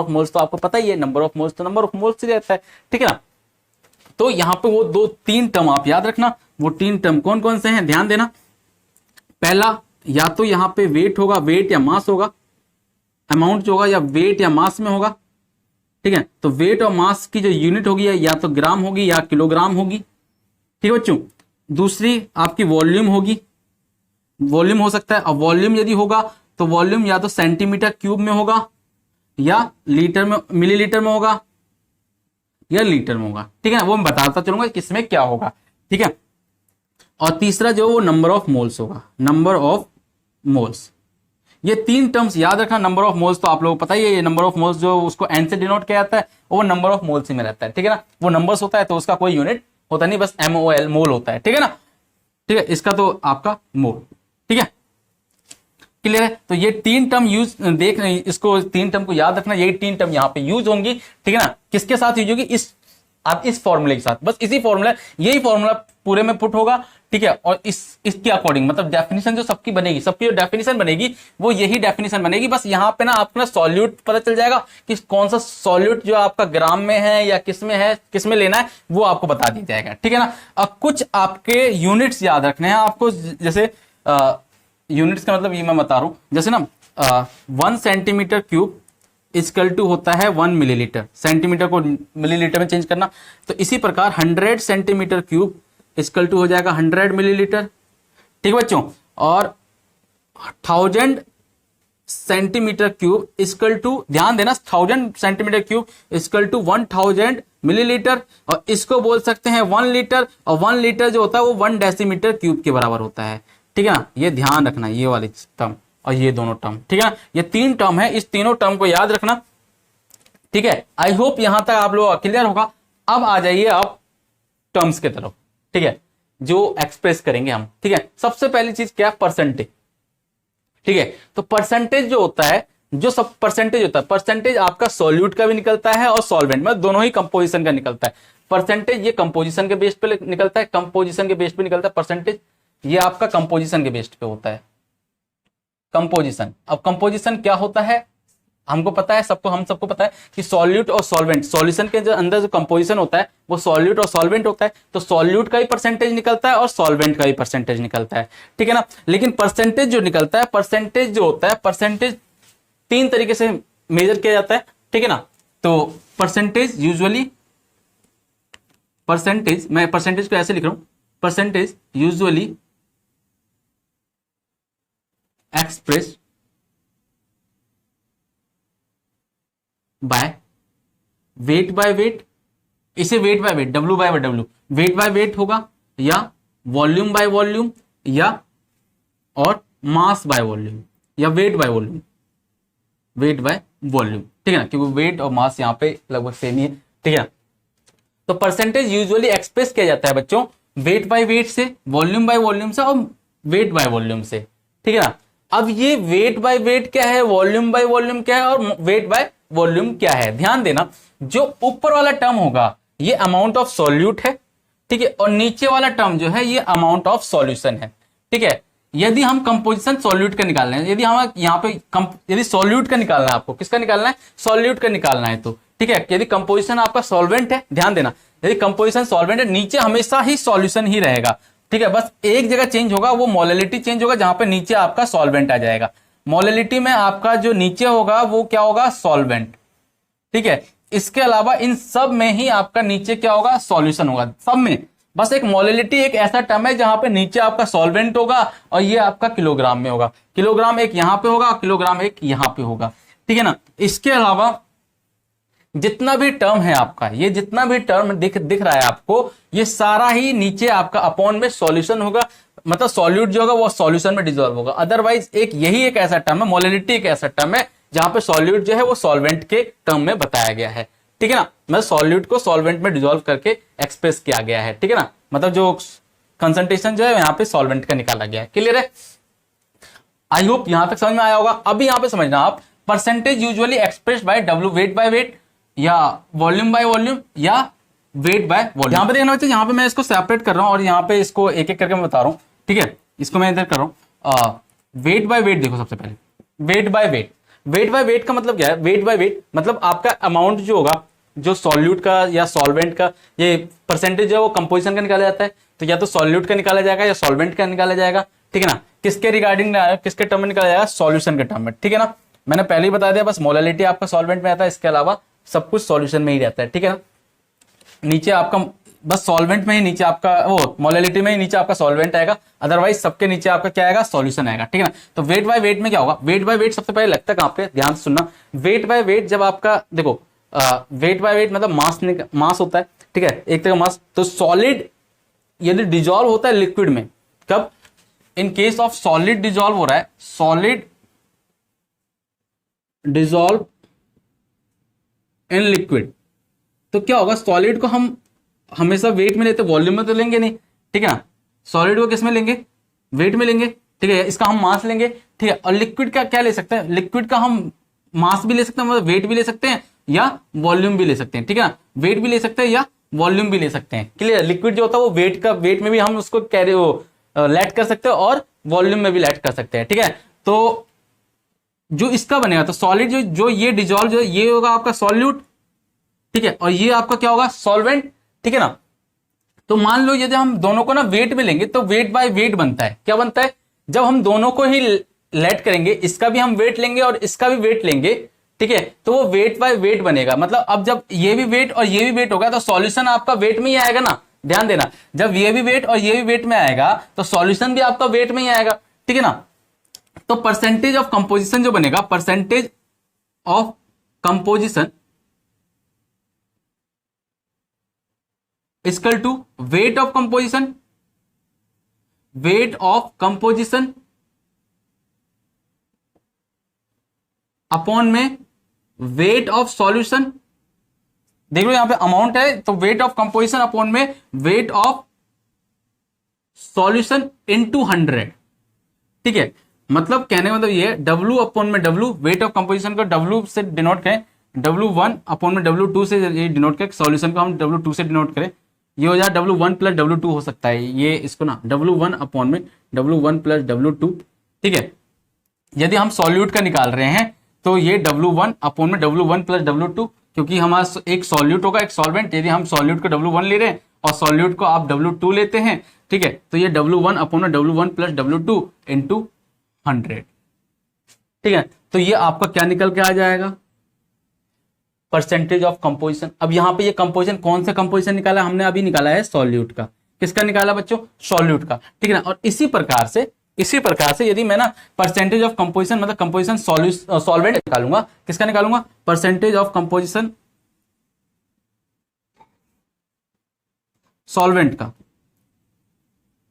मोल्स तो आपको पता ही है, नंबर ऑफ मोल्स ही रहता है। ठीक है ना। तो यहां पे वो 2-3 टर्म आप याद रखना। वो 3 टर्म कौन कौन से हैं ध्यान देना। पहला, या तो यहां पे वेट होगा, वेट या मास होगा, अमाउंट जो होगा या वेट या मास में होगा। ठीक है, तो वेट और मास की जो यूनिट होगी या तो ग्राम होगी या किलोग्राम होगी। ठीक है बच्चों। दूसरी आपकी वॉल्यूम होगी, वॉल्यूम हो सकता है, और वॉल्यूम यदि होगा तो वॉल्यूम या तो सेंटीमीटर क्यूब में होगा या लीटर में, मिलीलीटर में होगा या लीटर में होगा। ठीक है ना, वो मैं बताता चलूंगा किसमें क्या होगा। ठीक है, और तीसरा जो वो नंबर ऑफ मोल्स होगा, नंबर ऑफ मोल्स। ये 3 टर्म्स याद रखना। नंबर ऑफ मोल्स तो आप लोगों को पता ही है, ये नंबर ऑफ मोल्स जो उसको एन से डिनोट किया जाता है, वो नंबर ऑफ मोल्स में रहता है। ठीक है ना, वो नंबर्स होता है तो उसका कोई यूनिट होता नहीं, बस MOL मोल होता है। ठीक है ना। ठीक है, इसका तो आपका मोल। ठीक है, क्लियर है। तो ये 3 टर्म यूज देख रहे हैं, इसको 3 टर्म को याद रखना। यही 3 टर्म यहाँ पे यूज होंगी। ठीक है ना। किसके साथ यूज होगी? इस फॉर्मूले के साथ, बस इसी फॉर्मूला, यही फॉर्मूला पूरे में पुट होगा। ठीक है, और इसके अकॉर्डिंग मतलब डेफिनेशन जो सबकी बनेगी, सबकी जो डेफिनेशन बनेगी वो यही डेफिनेशन बनेगी। बस यहाँ पे ना आपको ना सॉल्यूट पता चल जाएगा कि कौन सा सॉल्यूट जो आपका ग्राम में है या किस में लेना है, वो आपको बता दी जाएगा। ठीक है ना। अब कुछ आपके यूनिट्स याद रखने हैं आपको, जैसे यूनिट्स का मतलब ये मैं बता रहा हूं, जैसे ना 1 सेंटीमीटर क्यूब इक्वल टू होता है 1 मिलीलीटर, सेंटीमीटर को मिलीलीटर में चेंज करना। तो इसी प्रकार 100 सेंटीमीटर क्यूब इक्वल टू हो जाएगा 100 मिलीलीटर, ठीक है बच्चों। और 1000 सेंटीमीटर क्यूब इक्वल टू, ध्यान देना, 1000 centimetre cube equal to 1000 millilitre, और इसको बोल सकते हैं 1 लीटर, और 1 लीटर जो होता है वो 1 डेसीमीटर क्यूब के बराबर होता है, ठीक है ना। ये ध्यान रखना, ये वाली टर्म और ये दोनों टर्म, ठीक है ना। ये 3 टर्म है, इस तीनों टर्म को याद रखना, ठीक है। आई होप यहां तक आप लोग क्लियर होगा। अब आ जाइए आप टर्म्स की तरफ, ठीक है, जो एक्सप्रेस करेंगे हम, ठीक है। सबसे पहली चीज क्या है, परसेंटेज, ठीक है। तो परसेंटेज जो होता है, जो सब परसेंटेज होता है, परसेंटेज आपका सॉल्यूट का भी निकलता है और सॉल्वेंट में, दोनों ही कंपोजिशन का निकलता है। परसेंटेज ये कंपोजिशन के बेस पे निकलता है, कंपोजिशन के बेस पे निकलता है परसेंटेज, ये आपका कंपोजिशन के बेस पे होता है कंपोजिशन। अब कंपोजिशन क्या होता है हमको पता है, हम सबको पता है कि सॉल्यूट और सॉल्वेंट, सॉल्यूशन के जो अंदर जो कंपोजिशन होता है वो सॉल्यूट और सॉल्वेंट होता है। तो सॉल्यूट का ही परसेंटेज निकलता है और सॉल्वेंट का ही परसेंटेज निकलता है, ठीक है ना। लेकिन परसेंटेज जो निकलता है, परसेंटेज जो होता है, परसेंटेज 3 तरीके से मेजर किया जाता है, ठीक है ना। तो परसेंटेज यूजुअली, परसेंटेज, मैं परसेंटेज को ऐसे लिख रहा हूं, percentage usually express by weight by weight, इसे weight by weight, W by W, weight by weight होगा, या वॉल्यूम बाय वॉल्यूम, या और मास बाय वॉल्यूम, या weight by volume, weight by volume, ठीक है ना, क्योंकि वेट और मास यहाँ पे लगभग सेम ही है, ठीक है। तो परसेंटेज यूजुअली एक्सप्रेस किया जाता है बच्चों वेट बाय वेट से, वॉल्यूम बाय वॉल्यूम से, और वेट बाय वॉल्यूम से, ठीक है ना। अब ये वेट बाय वेट क्या है, वॉल्यूम बाय वॉल्यूम क्या है, और वेट बाय वॉल्यूम क्या है, ध्यान देना। जो ऊपर वाला टर्म होगा ये अमाउंट ऑफ सॉल्यूट है, ठीक है, और नीचे वाला टर्म जो है ये अमाउंट ऑफ सॉल्यूशन है, ठीक है। यदि हम कंपोजिशन सॉल्यूट का निकालना है, यदि हम यहाँ पे यदि सॉल्यूट का निकालना है, आपको किसका निकालना है, सॉल्यूट का निकालना है, तो ठीक है। यदि कंपोजिशन आपका सॉल्वेंट है, ध्यान देना, यदि कंपोजिशन सॉल्वेंट है, नीचे हमेशा ही सॉल्यूशन ही रहेगा, ठीक है। बस एक जगह चेंज होगा, वो मोलैलिटी चेंज होगा, जहां पे नीचे आपका सॉल्वेंट आ जाएगा। मोलैलिटी में आपका जो नीचे होगा वो क्या होगा, सॉल्वेंट, ठीक है। इसके अलावा इन सब में ही आपका नीचे क्या होगा, सॉल्यूशन होगा, सब में। बस एक मोलैलिटी एक ऐसा टर्म है जहां पे नीचे आपका सॉल्वेंट होगा और ये आपका किलोग्राम में होगा, किलोग्राम एक यहां पे होगा, किलोग्राम एक यहां पे होगा, ठीक है ना। इसके अलावा जितना भी टर्म है आपका, ये जितना भी टर्म दिख रहा है आपको, ये सारा ही नीचे आपका अपॉन में सॉल्यूशन होगा, मतलब सॉल्यूट जो होगा वो सॉल्यूशन में डिसॉल्व होगा। अदरवाइज यही एक ऐसा टर्म है, मोलैलिटी एक ऐसा टर्म है जहां पे सॉल्यूट जो है वो सॉल्वेंट के टर्म में बताया गया है, ठीक है ना। मतलब सॉल्यूट को सॉल्वेंट में डिसॉल्व करके एक्सप्रेस किया गया है, ठीक है ना। मतलब जो कंसंट्रेशन जो है यहाँ पे सॉल्वेंट का निकाला गया है, क्लियर है। आई होप यहां तक समझ में आया होगा। अभी यहां पे समझना आप, percentage usually expressed by W, weight by wait, या वॉल्यूम बाय वॉल्यूम, या वेट बाय वॉल्यूम। यहां पे देखना बच्चे, यहां पे मैं इसको सेपरेट कर रहा हूं और यहां पे इसको एक एक करके मैं बता रहा हूं, ठीक है। इसको मैं इधर कर रहा हूं, वेट बाय वेट देखो सबसे पहले, wait by wait, wait by wait का मतलब क्या है, वेट बाय वेट मतलब आपका अमाउंट जो होगा, जो सॉल्यूट का या सॉल्वेंट का, ये परसेंटेज है वो कंपोजिशन का निकाला जाता है, तो या तो सॉल्यूट का निकाला जाएगा या सॉल्वेंट का निकाला जाएगा, ठीक है ना। किसके रिगार्डिंग, किसके टर्म में निकाला जाएगा, सॉल्यूशन के टर्म में, ठीक है ना। मैंने पहले ही बता दिया, बस मोलैलिटी आपका सॉल्वेंट में आता है, इसके अलावा सब कुछ सॉल्यूशन में ही रहता है, ठीक है ना। नीचे आपका बस सॉल्वेंट में ही नीचे आपका वो मोलैलिटी में ही नीचे आपका सॉल्वेंट आएगा, अदरवाइज सबके नीचे आपका क्या आएगा, सॉल्यूशन आएगा, ठीक है ना। तो वेट बाय वेट में क्या होगा, वेट बाय वेट सबसे पहले लगता है कहां पे, ध्यान से सुनना। वेट बाय वेट जब आपका देखो, वेट बाय वेट मतलब मास होता है, ठीक है, एक तरह का मास। तो सॉलिड यदि डिजॉल्व होता है लिक्विड में, कब, in case of solid dissolve हो रहा है, सॉलिड डिजॉल्व इन लिक्विड, तो क्या होगा, सॉलिड को हम हमेशा वेट में लेते, वॉल्यूम में तो लेंगे नहीं, ठीक है ना। सॉलिड को किस में लेंगे, वेट में लेंगे, ठीक है, इसका हम मास लेंगे, ठीक है। और लिक्विड का क्या ले सकते हैं, लिक्विड का हम मास भी ले सकते हैं, मतलब वेट भी ले सकते हैं या वॉल्यूम भी ले सकते हैं, ठीक है ना। वेट भी ले सकते हैं या वॉल्यूम भी ले सकते हैं, क्लियर। लिक्विड जो होता है वो वेट का, वेट में भी हम उसको कैरी लैट कर सकते हैं और वॉल्यूम में भी लैट कर सकते हैं, ठीक है। तो जो इसका बनेगा, तो सॉलिड जो ये डिजॉल्व जो ये होगा आपका सॉल्यूट, ठीक है, और ये आपका क्या होगा, सॉल्वेंट, ठीक है ना। तो मान लो यदि हम दोनों को ना वेट में लेंगे तो वेट बाय वेट बनता है, क्या बनता है, जब हम दोनों को ही लैट करेंगे, इसका भी हम वेट लेंगे और इसका भी वेट लेंगे, ठीक है, तो वो वेट बाय वेट बनेगा। मतलब अब जब ये भी वेट और ये भी वेट होगा तो सॉल्यूशन आपका वेट में ही आएगा ना, ध्यान देना, जब ये भी वेट और ये भी वेट में आएगा तो सॉल्यूशन भी आपका वेट में ही आएगा, ठीक है ना। तो परसेंटेज ऑफ कंपोजिशन जो बनेगा, percentage of composition equal to weight of composition, weight of composition upon में वेट ऑफ सॉल्यूशन। देख लो यहां पे अमाउंट है तो वेट ऑफ कंपोजिशन अपॉन में वेट ऑफ सॉल्यूशन इनटू 100, ठीक है। मतलब कहने का मतलब ये W अपॉन में W, वेट ऑफ कंपोजिशन को W से डिनोट करें, W1 अपॉन में W2 से ये डिनोट करें, सॉल्यूशन को हम W2 से डिनोट करें, ये हो जाए W1 प्लस W2 हो सकता है, ये इसको ना W1 अपॉन में W1 प्लस W2, ठीक है। यदि हम सॉल्यूट का निकाल रहे हैं तो ये W1 अपॉन में W1 प्लस W2, क्योंकि हमारा एक सॉल्यूट होगा एक सॉल्वेंट, यदि हम सॉल्यूट को W1 ले रहे हैं और सॉल्यूट को आप W2 लेते हैं, ठीक है, तो ये W1 अपॉन में W1 प्लस W2 इंटू 100, ठीक है। तो ये आपका क्या निकल के आ जाएगा, परसेंटेज ऑफ कंपोजिशन। अब यहां पे ये कंपोजिशन कौन सा कंपोजिशन निकाला, हमने अभी निकाला है सॉल्यूट का। किसका निकाला बच्चों, सॉल्यूट का, ठीक है ना। और इसी प्रकार से यदि मैं ना परसेंटेज ऑफ कंपोजिशन मतलब कंपोजिशन सॉल्वेंट निकालूंगा, किसका निकालूंगा, परसेंटेज ऑफ कंपोजिशन सॉल्वेंट का,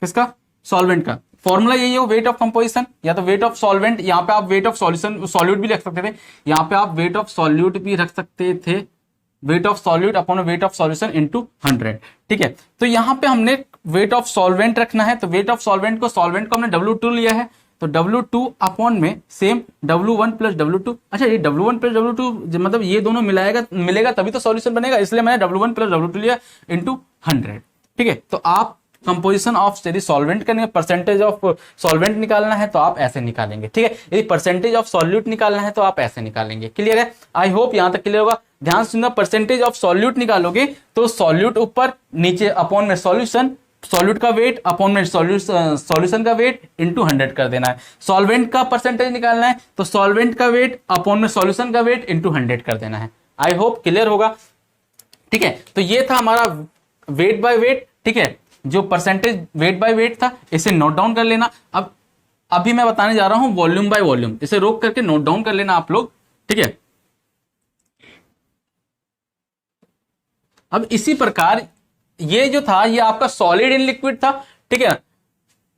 किसका, सॉल्वेंट का। फॉर्मूला यही है, वेट ऑफ कंपोजिशन या तो वेट ऑफ सॉल्वेंट, यहां पे आप वेट ऑफ सॉल्यूशन सॉल्यूट भी रख सकते थे, यहां पे आप वेट ऑफ सॉल्यूट भी रख सकते थे, wait of solute upon weight of solution into 100, ठीक है। तो यहां पे हमने वेट ऑफ सॉल्वेंट रखना है, तो वेट ऑफ सॉल्वेंट को हमने W2 लिया है, तो W2 अपॉन में सेम W1 प्लस W2। अच्छा, ये W1 प्लस W2 मतलब ये दोनों मिलेगा तभी तो सॉल्यूशन बनेगा, इसलिए मैंने W1 प्लस W2 लिया इंटू 100, ठीक है। तो आप कंपोजिशन ऑफ यदि सॉल्वेंट का परसेंटेज ऑफ सॉल्वेंट निकालना है तो आप ऐसे निकालेंगे, ठीक है। यदि परसेंटेज ऑफ सॉल्यूट निकालना है तो आप ऐसे निकालेंगे। क्लियर है, आई होप यहां तक क्लियर होगा। ध्यान सुनना, परसेंटेज ऑफ सॉल्यूट निकालोगे तो सॉल्यूट ऊपर, नीचे अपॉन में सॉल्यूशन, सॉल्यूट का वेट अपॉन में सॉल्यूशन का वेट इंटू 100 कर देना है। सॉल्वेंट का परसेंटेज निकालना है तो सॉल्वेंट का वेट अपॉन में सॉल्यूशन का वेट इंटू 100 कर देना है। आई होप क्लियर होगा, ठीक है। तो ये था हमारा वेट बाय वेट, ठीक है, जो परसेंटेज वेट बाय वेट था, इसे नोट डाउन कर लेना। अब अभी मैं बताने जा रहा हूं वॉल्यूम बाय वॉल्यूम, इसे रोक करके नोट डाउन कर लेना आप लोग, ठीक है। अब इसी प्रकार ये जो था ये आपका सॉलिड इन लिक्विड था, ठीक है।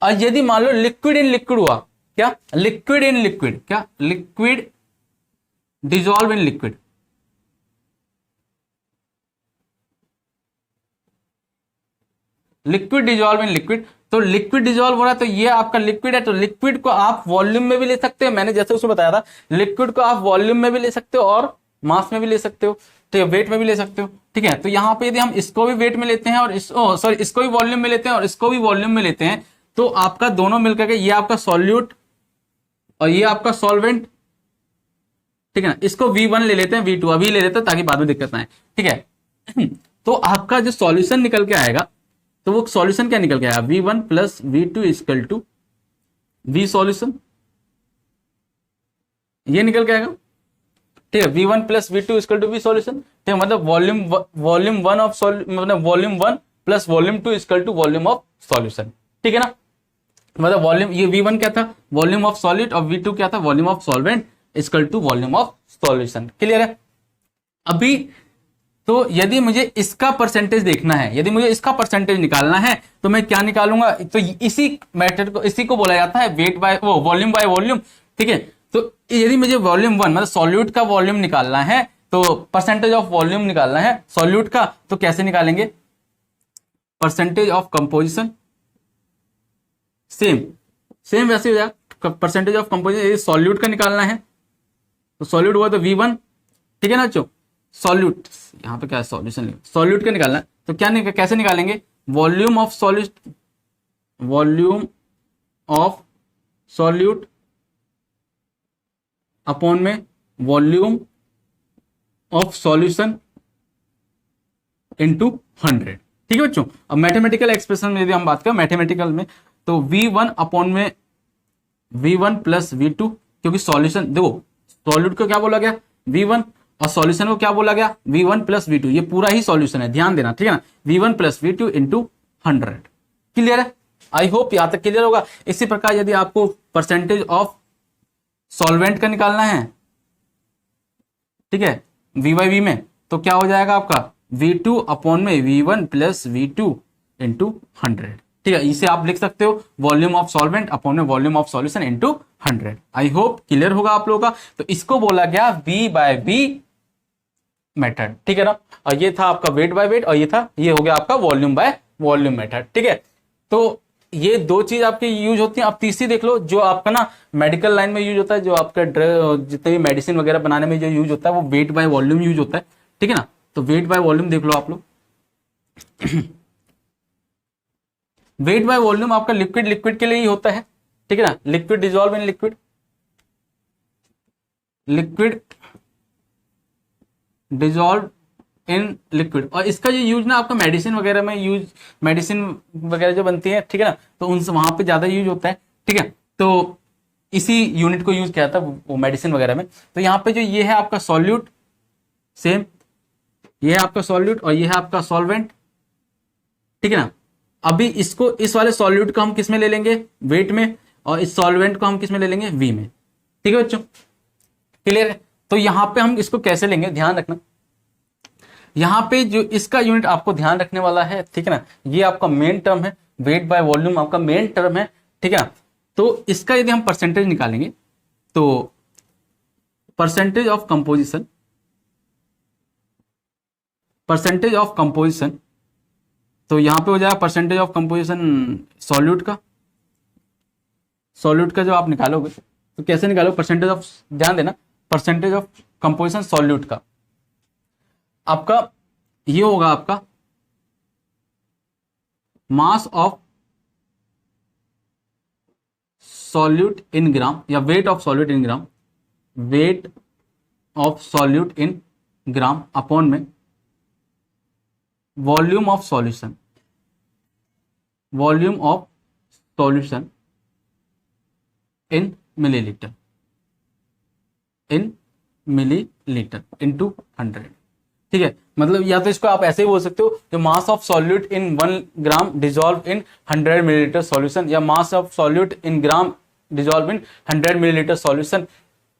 और यदि मान लो लिक्विड इन लिक्विड हुआ, क्या लिक्विड इन लिक्विड, क्या liquid dissolve in liquid, liquid dissolve in liquid, तो लिक्विड डिजॉल्व हो रहा है तो ये आपका लिक्विड है, तो लिक्विड को आप वॉल्यूम में भी ले सकते हो, मैंने जैसे उसमें बताया था, लिक्विड को आप वॉल्यूम में भी ले सकते हो और मास में भी ले सकते हो, ठीक है, वेट में भी ले सकते हो, ठीक है। तो यहाँ पे यदि हम इसको भी वेट में लेते हैं और इसको भी वॉल्यूम में लेते हैं और इसको भी वॉल्यूम में लेते हैं, तो आपका दोनों मिलकर के ये आपका सॉल्यूट और ये आपका सॉल्वेंट, ठीक है ना। इसको V1 ले लेते हैं, V2 अभी ले लेते हैं ताकि बाद में दिक्कत ना आए, ठीक है। तो आपका जो सॉल्यूशन निकल के आएगा, तो वो सॉल्यूशन क्या निकल के आएगा, V1 plus V2 equal to V solution, ये निकल के आएगा, ठीक है। V1 plus V2 equal to V solution, ठीक है। मतलब वॉल्यूम 1 ऑफ मतलब volume 1 plus volume 2 equal to volume of solution, ठीक है ना। मतलब वॉल्यूम, ये V1 क्या था, वॉल्यूम ऑफ सॉलिड, और V2 क्या था, volume of solvent equal to volume of solution. Clear है। अभी तो यदि मुझे इसका परसेंटेज देखना है, यदि मुझे इसका परसेंटेज निकालना है तो मैं क्या निकालूंगा, तो इसी मेथड को, इसी को बोला जाता है wait by volume by volume, ठीक है। तो यदि मुझे वॉल्यूम 1 मतलब सॉल्यूट का वॉल्यूम निकालना है, तो परसेंटेज ऑफ वॉल्यूम निकालना है सॉल्यूट का, तो कैसे निकालेंगे, परसेंटेज ऑफ कंपोजिशन, सेम वैसे हो जाएगा, परसेंटेज ऑफ कंपोजिशन सॉल्यूट का निकालना है तो सॉल्यूट हुआ तो V1, ठीक है ना बच्चों। सॉल्यूट यहां पे क्या है, सॉल्यूशन, सॉल्यूट का निकालना है तो क्या कैसे निकालेंगे, वॉल्यूम ऑफ सॉल्यूट अपॉन में वॉल्यूम ऑफ सॉल्यूशन इनटू 100, ठीक है बच्चों। अब मैथमेटिकल एक्सप्रेशन में यदि हम बात करें मैथमेटिकल में, तो V1 अपॉन में V1 प्लस V2, क्योंकि सॉल्यूशन देखो, सॉल्यूट को क्या बोला गया, V1 और सॉल्यूशन को क्या बोला गया V1 प्लस V2, ये पूरा ही सॉल्यूशन है, ध्यान देना, ठीक है ना, V1 plus V2 into 100। Clear है? आई होप यहां तक क्लियर होगा। इसी प्रकार यदि आपको परसेंटेज ऑफ सॉल्वेंट का निकालना है, ठीक है, V बाई V में, तो क्या हो जाएगा आपका V2 अपॉन में V1 प्लस V2 इंटू 100। ठीक है, इसे आप लिख सकते हो वॉल्यूम ऑफ सॉल्वेंट अपॉन में volume of solution into 100। I hope clear होगा आप लोगों का। तो इसको बोला गया V बाय V मेथड, ठीक है ना, और ये था आपका वेट बाय वेट, और ये हो गया आपका वॉल्यूम बाय वॉल्यूम मेथड। ठीक है, तो ये दो चीज आपकी यूज होती है। अब तीसरी देख लो, जो आपका ना मेडिकल लाइन में यूज होता है, जो आपका जितने भी मेडिसिन वगैरह बनाने में जो यूज होता है, वो वेट बाय वॉल्यूम यूज होता है। ठीक है ना, तो वेट बाय वॉल्यूम देख लो आप लोग। वेट बाय वॉल्यूम आपका लिक्विड लिक्विड के लिए ही होता है, ठीक है ना, liquid dissolve in liquid, liquid dissolve in liquid. और इसका जो यूज ना आपका मेडिसिन वगैरह में यूज, मेडिसिन वगैरह जो बनती है, ठीक है ना, तो उनसे वहां पे ज्यादा यूज होता है। ठीक है, तो इसी यूनिट को यूज किया था वो मेडिसिन वगैरह में। तो यहाँ पे जो ये है आपका सॉल्यूट, सेम ये है आपका सॉल्यूट और ये है आपका सॉल्वेंट, ठीक है ना। अभी इसको, इस वाले सॉल्यूट को हम किस में ले लेंगे, वेट में, और इस सॉल्वेंट को हम किस में ले लेंगे, वी में। ठीक है बच्चों, क्लियर है। तो यहां पे हम इसको कैसे लेंगे, ध्यान रखना, यहां पे जो इसका यूनिट आपको ध्यान रखने वाला है, ठीक है ना, ये आपका मेन टर्म है, वेट बाय वॉल्यूम आपका मेन टर्म है, ठीक है ना। तो इसका यदि हम परसेंटेज निकालेंगे, तो percentage of composition, percentage of composition, तो यहां पे हो जाएगा परसेंटेज ऑफ कंपोजिशन सॉल्यूट का, सॉल्यूट का जो आप निकालोगे तो कैसे निकालोगे परसेंटेज ऑफ, ध्यान देना, परसेंटेज ऑफ कंपोजिशन सॉल्यूट का आपका ये होगा आपका मास ऑफ सॉल्यूट इन ग्राम, या weight of solute in gram, weight of solute in gram upon में volume of solution, volume of solution in millilitre, in millilitre into 100। ठीक है, मतलब या तो इसको आप ऐसे ही बोल सकते हो कि mass of solute in 1 gram dissolve in 100 millilitre solution, या mass of solute in gram dissolve in 100 millilitre solution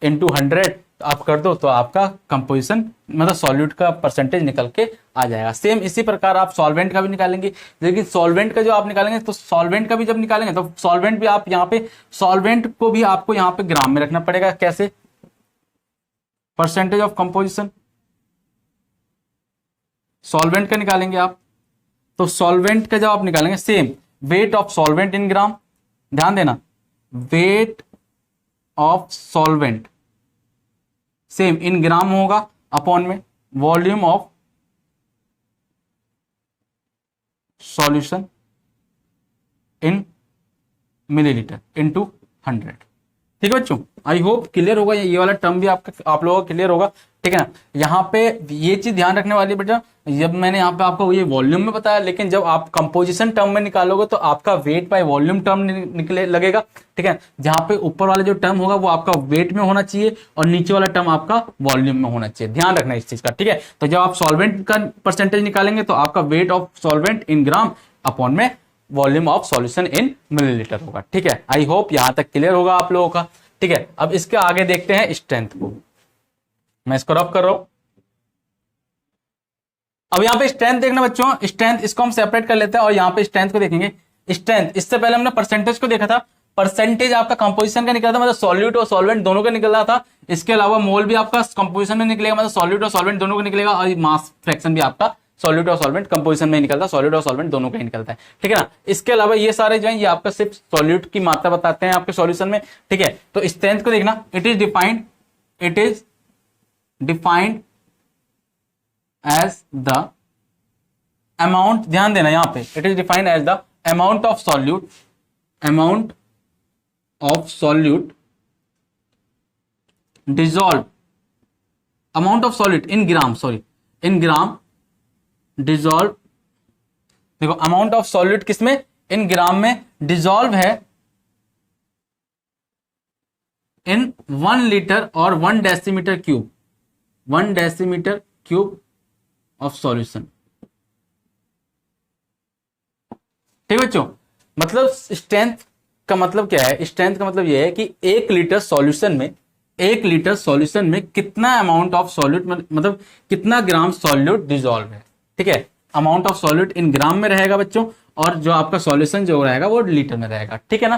into 100 आप कर दो, तो आपका कंपोजिशन मतलब सॉल्यूट का परसेंटेज निकल के आ जाएगा। सेम इसी प्रकार आप सॉल्वेंट का भी निकालेंगे, लेकिन सॉल्वेंट का जो आप निकालेंगे, तो सॉल्वेंट का भी जब निकालेंगे तो सॉल्वेंट भी आप यहाँ पे, सॉल्वेंट को भी आपको यहाँ पे ग्राम में रखना पड़ेगा। कैसे, परसेंटेज ऑफ कंपोजिशन सॉल्वेंट का निकालेंगे आप, तो सॉल्वेंट का जब आप निकालेंगे, same weight of solvent in gram, ध्यान देना, weight of solvent same in gram होगा अपॉन में volume of solution in millilitre into 100। ठीक है बच्चों, आई होप क्लियर होगा, ये वाला टर्म भी आपका आप लोगों को क्लियर होगा। ठीक है ना, यहाँ पे ये चीज ध्यान रखने वाली है बेटा, जब मैंने यहाँ पे आपको ये वॉल्यूम में बताया, लेकिन जब आप कंपोजिशन टर्म में निकालोगे तो आपका वेट बाय वॉल्यूम टर्म निकले लगेगा। ठीक है, जहाँ पे ऊपर वाला जो टर्म होगा वो आपका वेट में होना चाहिए और नीचे वाला टर्म आपका वॉल्यूम में होना चाहिए, ध्यान रखना इस चीज का। ठीक है, तो जब आप सॉल्वेंट का परसेंटेज निकालेंगे तो आपका weight of solvent in gram upon में volume of solution in millilitre होगा। ठीक है, आई होप यहां तक क्लियर होगा आप लोगों का। ठीक है, अब इसके आगे देखते हैं स्ट्रेंथ को, मैं इसको रफ कर रहा हूं। अब यहां पे स्ट्रेंथ देखना बच्चों, स्ट्रेंथ इसको हम सेपरेट कर लेते हैं और यहां पे स्ट्रेंथ को देखेंगे। स्ट्रेंथ, इससे पहले हमने परसेंटेज को देखा था, परसेंटेज आपका कंपोजिशन का निकला था, मतलब सॉल्यूट और सॉल्वेंट दोनों का निकल रहा था। इसके अलावा मोल भी आपका कंपोजिशन में निकलेगा, मतलब सॉल्यूट और सॉल्वेंट दोनों का निकलेगा, और मास फ्रैक्शन भी आपका सॉल्यूट और सॉल्वेंट कंपोजिशन में निकलता है, सॉल्यूट और सॉल्वेंट दोनों का ही निकलता है। ठीक है ना, इसके अलावा ये सारे जो है ये आपका सिर्फ सॉल्यूट की मात्रा बताते हैं आपके सॉल्यूशन में। ठीक है, तो स्ट्रेंथ को देखना, it is defined as the amount, ध्यान देना यहां पे, it is defined as the amount of solute dissolve, amount of solute in gram, sorry in gram dissolve. देखो अमाउंट ऑफ सॉल्यूट किसमें, इन ग्राम में, डिजॉल्व है इन 1 लीटर और 1 decimetre cube, 1 decimetre cube of solution. ठीक बच्चों, मतलब स्ट्रेंथ का मतलब क्या है? स्ट्रेंथ का मतलब यह है कि 1 लीटर सॉल्यूशन में कितना अमाउंट ऑफ सॉल्यूट, मतलब कितना ग्राम सॉल्यूट डिजोल्व है। ठीक है, अमाउंट ऑफ सॉल्यूट इन ग्राम में रहेगा बच्चों, और जो आपका सॉल्यूशन जो रहेगा वो लीटर में रहेगा। ठीक है ना,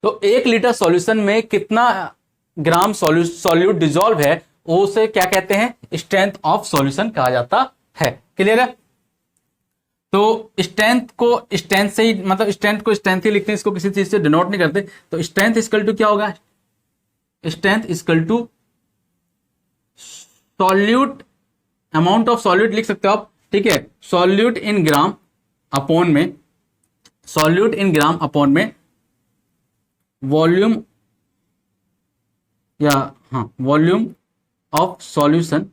तो 1 लीटर सॉल्यूशन में कितना ग्राम सॉल्यूट डिजोल्व है, उसे क्या कहते हैं? स्ट्रेंथ ऑफ सॉल्यूशन कहा जाता है। क्लियर है? तो स्ट्रेंथ से ही, मतलब स्ट्रेंथ को स्ट्रेंथ ही लिखते हैं, इसको किसी चीज से डिनोट नहीं करते। तो स्ट्रेंथ इक्वल टू क्या होगा? Strength equal to solute, amount of solute लिख सकते हो आप। ठीक है, सॉल्यूट इन ग्राम अपॉन में वॉल्यूम, या हाँ, volume of solution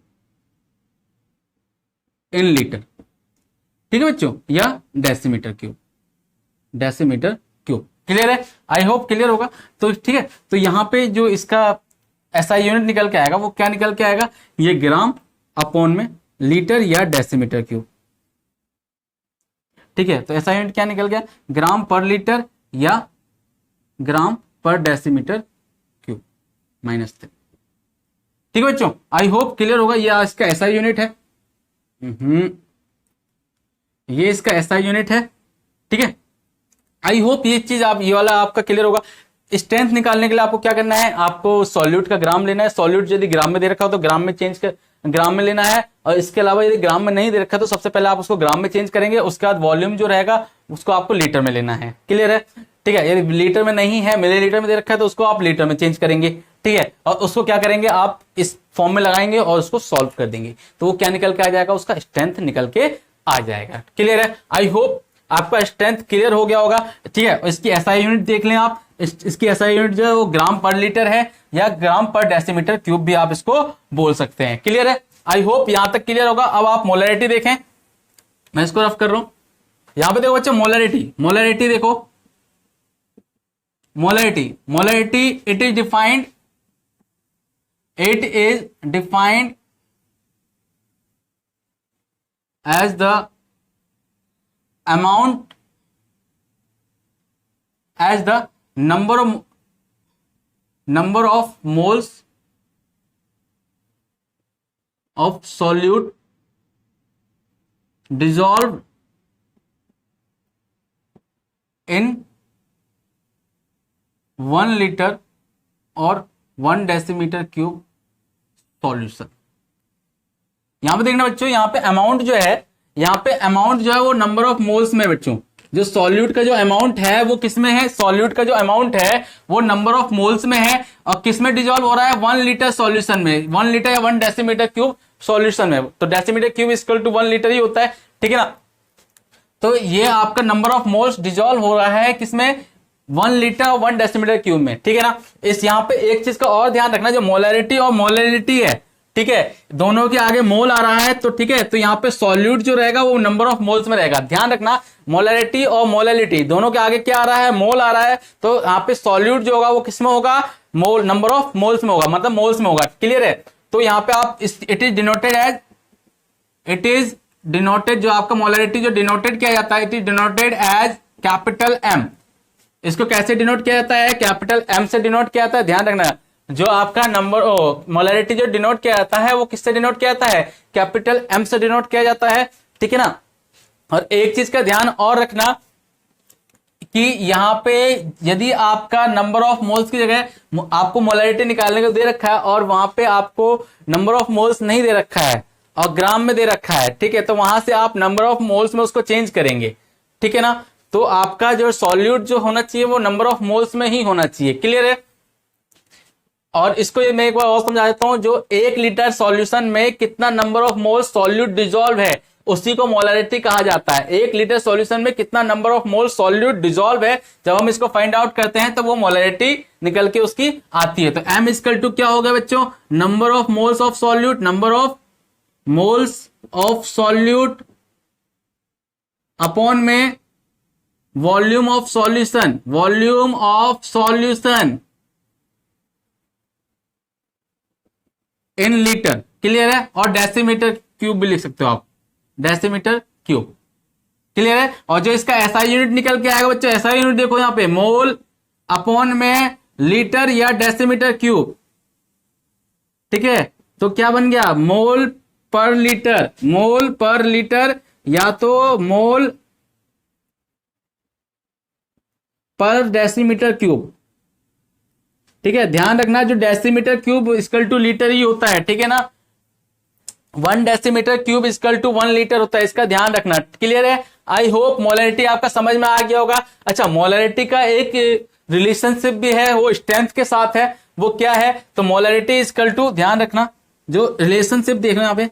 in litre. ठीक है बच्चों, या डेसीमीटर क्यूब। क्लियर है? आई होप क्लियर होगा। तो ठीक है, तो यहां पे जो इसका एसआई यूनिट निकल के आएगा वो क्या निकल के आएगा? ये ग्राम अपॉन में लीटर या डेसीमीटर क्यूब। ठीक है, तो एसआई यूनिट क्या निकल गया? ग्राम पर लीटर या ग्राम पर डेसीमीटर क्यूब माइनस 3। ठीक है बच्चों, आई होप क्लियर होगा। ये इसका एसआई यूनिट है। ये इसका एसआई यूनिट है। ठीक है, आई होप ये चीज ये वाला आपका क्लियर होगा। स्ट्रेंथ निकालने के लिए आपको क्या करना है? आपको सॉल्यूट का ग्राम लेना है। सॉल्यूट यदि ग्राम में दे रखा हो तो ग्राम में लेना है, और इसके अलावा यदि ग्राम में नहीं दे रखा तो सबसे पहले आप उसको ग्राम में चेंज करेंगे, उसके बाद वॉल्यूम जो रहेगा उसको आपको लीटर में लेना है। क्लियर है? ठीक है, यदि लीटर में नहीं है, मिलीलीटर में दे रखा है, तो उसको आप लीटर में चेंज करेंगे। ठीक है, और उसको क्या करेंगे? आप इस फॉर्म में लगाएंगे और उसको सॉल्व कर देंगे, तो वो क्या निकल के आ जाएगा? उसका स्ट्रेंथ निकल के आ जाएगा। क्लियर है? आई होप आपका स्ट्रेंथ क्लियर हो गया होगा। ठीक है, इसकी एसआई यूनिट देख लें आप। इसकी एसआई यूनिट जो है वो ग्राम पर लीटर है, या ग्राम पर डेसीमीटर क्यूब भी आप इसको बोल सकते हैं। क्लियर है? आई होप यहां तक क्लियर होगा। अब आप मोलरिटी देखें, मैं इसको रफ कर रहा हूं। यहां पे देखो बच्चे, मोलरिटी देखो। Molarity it is defined as the amount as the number of moles of solute dissolved in 1 liter और 1 डेसीमीटर क्यूब सॉल्यूशन। यहां पे देखना बच्चों, यहां पे अमाउंट जो है, वो नंबर ऑफ मोल्स में बच्चों, जो सॉल्यूट का जो अमाउंट है वो किस में है? सॉल्यूट का जो अमाउंट है वो नंबर ऑफ मोल्स में है, और किस में डिजॉल्व हो रहा है? 1 लीटर सॉल्यूशन में, 1 लीटर या 1 डेसीमीटर क्यूब सॉल्यूशन में। तो decimetre cube equal to 1 litre ही होता है। ठीक है ना, तो ये आपका नंबर ऑफ मोल्स डिजॉल्व हो रहा है किसमें? 1 लीटर और 1 डेसीमीटर क्यूब में। ठीक है ना, इस यहाँ पे एक चीज का और ध्यान रखना, जो मोलरिटी और मोलरिटी है, ठीक है, दोनों के आगे मोल आ रहा है, तो ठीक है, तो यहाँ पे सॉल्यूट जो रहेगा वो नंबर ऑफ मोल्स में रहेगा। ध्यान रखना, मोलरिटी और मोलरिटी दोनों के आगे क्या आ रहा है? मोल आ रहा है। तो यहाँ पे सॉल्यूट जो होगा वो किस में होगा? मोल, नंबर ऑफ मोल्स में होगा, मतलब मोल्स में होगा। क्लियर है? तो यहाँ पे आप इट इज डिनोटेड, जो आपका मोलरिटी जो डिनोटेड किया जाता है, it is denoted as capital M. इसको कैसे डिनोट किया जाता है? कैपिटल एम से डिनोट किया जाता है। ध्यान रखना, जो आपका नंबर मोलरिटी जो डिनोट किया जाता है वो किससे डिनोट किया जाता है? कैपिटल एम से डिनोट किया जाता है। ठीक है ना, और एक चीज का ध्यान और रखना कि यहां पे यदि आपका नंबर ऑफ मोल्स की जगह आपको मोलरिटी निकालने को दे रखा है, और वहां पे आपको नंबर ऑफ मोल्स नहीं दे रखा है और ग्राम में दे रखा है, ठीक है, तो वहां से आप नंबर ऑफ मोल्स में उसको चेंज करेंगे। ठीक है ना, तो आपका जो सॉल्यूट जो होना चाहिए वो नंबर ऑफ मोल्स में ही होना चाहिए। क्लियर है? और इसको मैं एक बार और समझा देता हूं, जो 1 लीटर सॉल्यूशन में कितना number of moles solute dissolve है उसी को मोलरिटी कहा जाता है। 1 लीटर सॉल्यूशन में कितना number of moles solute dissolve है, जब हम इसको फाइंड आउट करते हैं तो वो मोलरिटी निकल के उसकी आती है। तो M इक्वल टू क्या होगा बच्चों? Number of moles of solute, number of moles of solute upon में volume of solution, in litre. Clear है, और डेसीमीटर क्यूब भी लिख सकते हो आप, डेसीमीटर क्यूब। क्लियर है। और जो इसका एसआई यूनिट निकल के आएगा बच्चों, एसआई यूनिट देखो यहां पे मोल अपॉन में लीटर या डेसीमीटर क्यूब। ठीक है, तो क्या बन गया, मोल पर लीटर, मोल पर लीटर या तो मोल पर डेसीमीटर क्यूब। ठीक है, ध्यान रखना जो decimetre cube equal to litre ही होता है। ठीक है ना, 1 decimetre cube equal to 1 litre होता है, इसका ध्यान रखना। क्लियर है। आई होप मोलैरिटी आपका समझ में आ गया होगा। अच्छा, मोलैरिटी का एक रिलेशनशिप भी है, वो स्ट्रेंथ के साथ है। वो क्या है, तो मोलैरिटी इक्वल टू, ध्यान रखना जो रिलेशनशिप देखना यहां पे,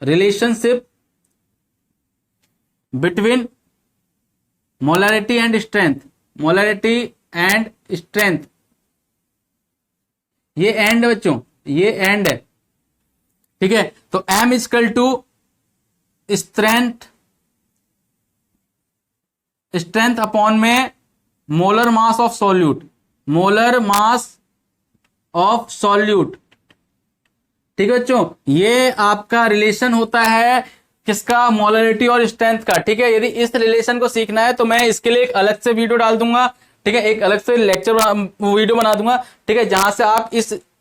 relationship between molarity and strength, molarity and strength, ये एंड है बच्चों, ये एंड है। ठीक है, तो M equal to strength, strength upon में molar mass of solute, molar mass of solute. ठीक है बच्चों, ये आपका रिलेशन होता है किसका, मोलरिटी और स्ट्रेंथ का। ठीक है, यदि इस रिलेशन को सीखना है तो मैं इसके लिए एक अलग से वीडियो डाल दूंगा। ठीक है, एक अलग से लेक्चर वीडियो बना दूंगा। ठीक है, जहां से आप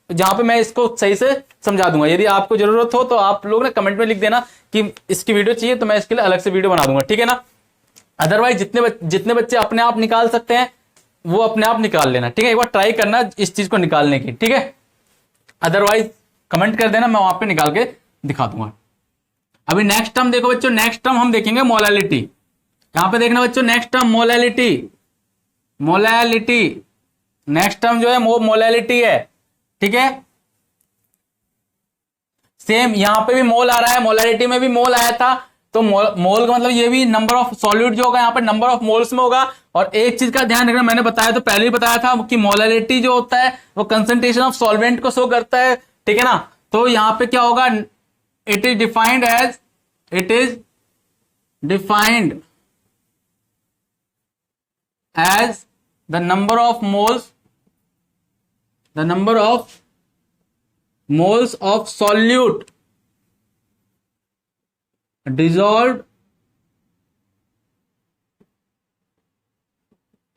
जहां पे मैं इसको सही से समझा दूंगा। यदि आपको जरूरत हो तो आप लोग ना कमेंट में लिख देना कि इसकी वीडियो चाहिए, तो मैं इसके लिए अलग से वीडियो बना दूंगा। ठीक है ना, अदरवाइज जितने बच्चे अपने आप निकाल सकते हैं वो अपने आप निकाल लेना। ठीक है, एक बार ट्राई करना इस चीज को निकालने की। ठीक है, अदरवाइज कमेंट कर देना, मैं वहां पे निकाल के दिखा दूंगा। अभी नेक्स्ट टर्म देखो बच्चों, नेक्स्ट टर्म हम देखेंगे मोलैलिटी। यहां पे देखना बच्चों, next term molality, molality next term जो है वो मोलैलिटी है। ठीक है, सेम यहां पे भी मोल आ रहा है, मोलैलिटी में भी मोल आया था। तो मोल का मतलब ये भी नंबर ऑफ सॉल्यूट जो होगा यहाँ पे नंबर ऑफ मोल्स में होगा। और एक चीज का ध्यान रखना, मैंने बताया तो पहले ही बताया था कि मोलैलिटी जो होता है वो कंसंट्रेशन ऑफ सॉल्वेंट को शो करता है। ठीक है ना, तो यहां पे क्या होगा, it is defined as, it is defined as the number of moles, the number of moles of solute dissolved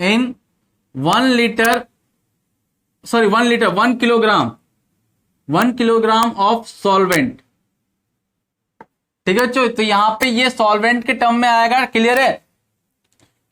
in 1 liter, sorry 1 liter, 1 kilogram, 1 kilogram of solvent। ठीक है बच्चों, तो यहां पे ये सॉल्वेंट के टर्म में आएगा। क्लियर है,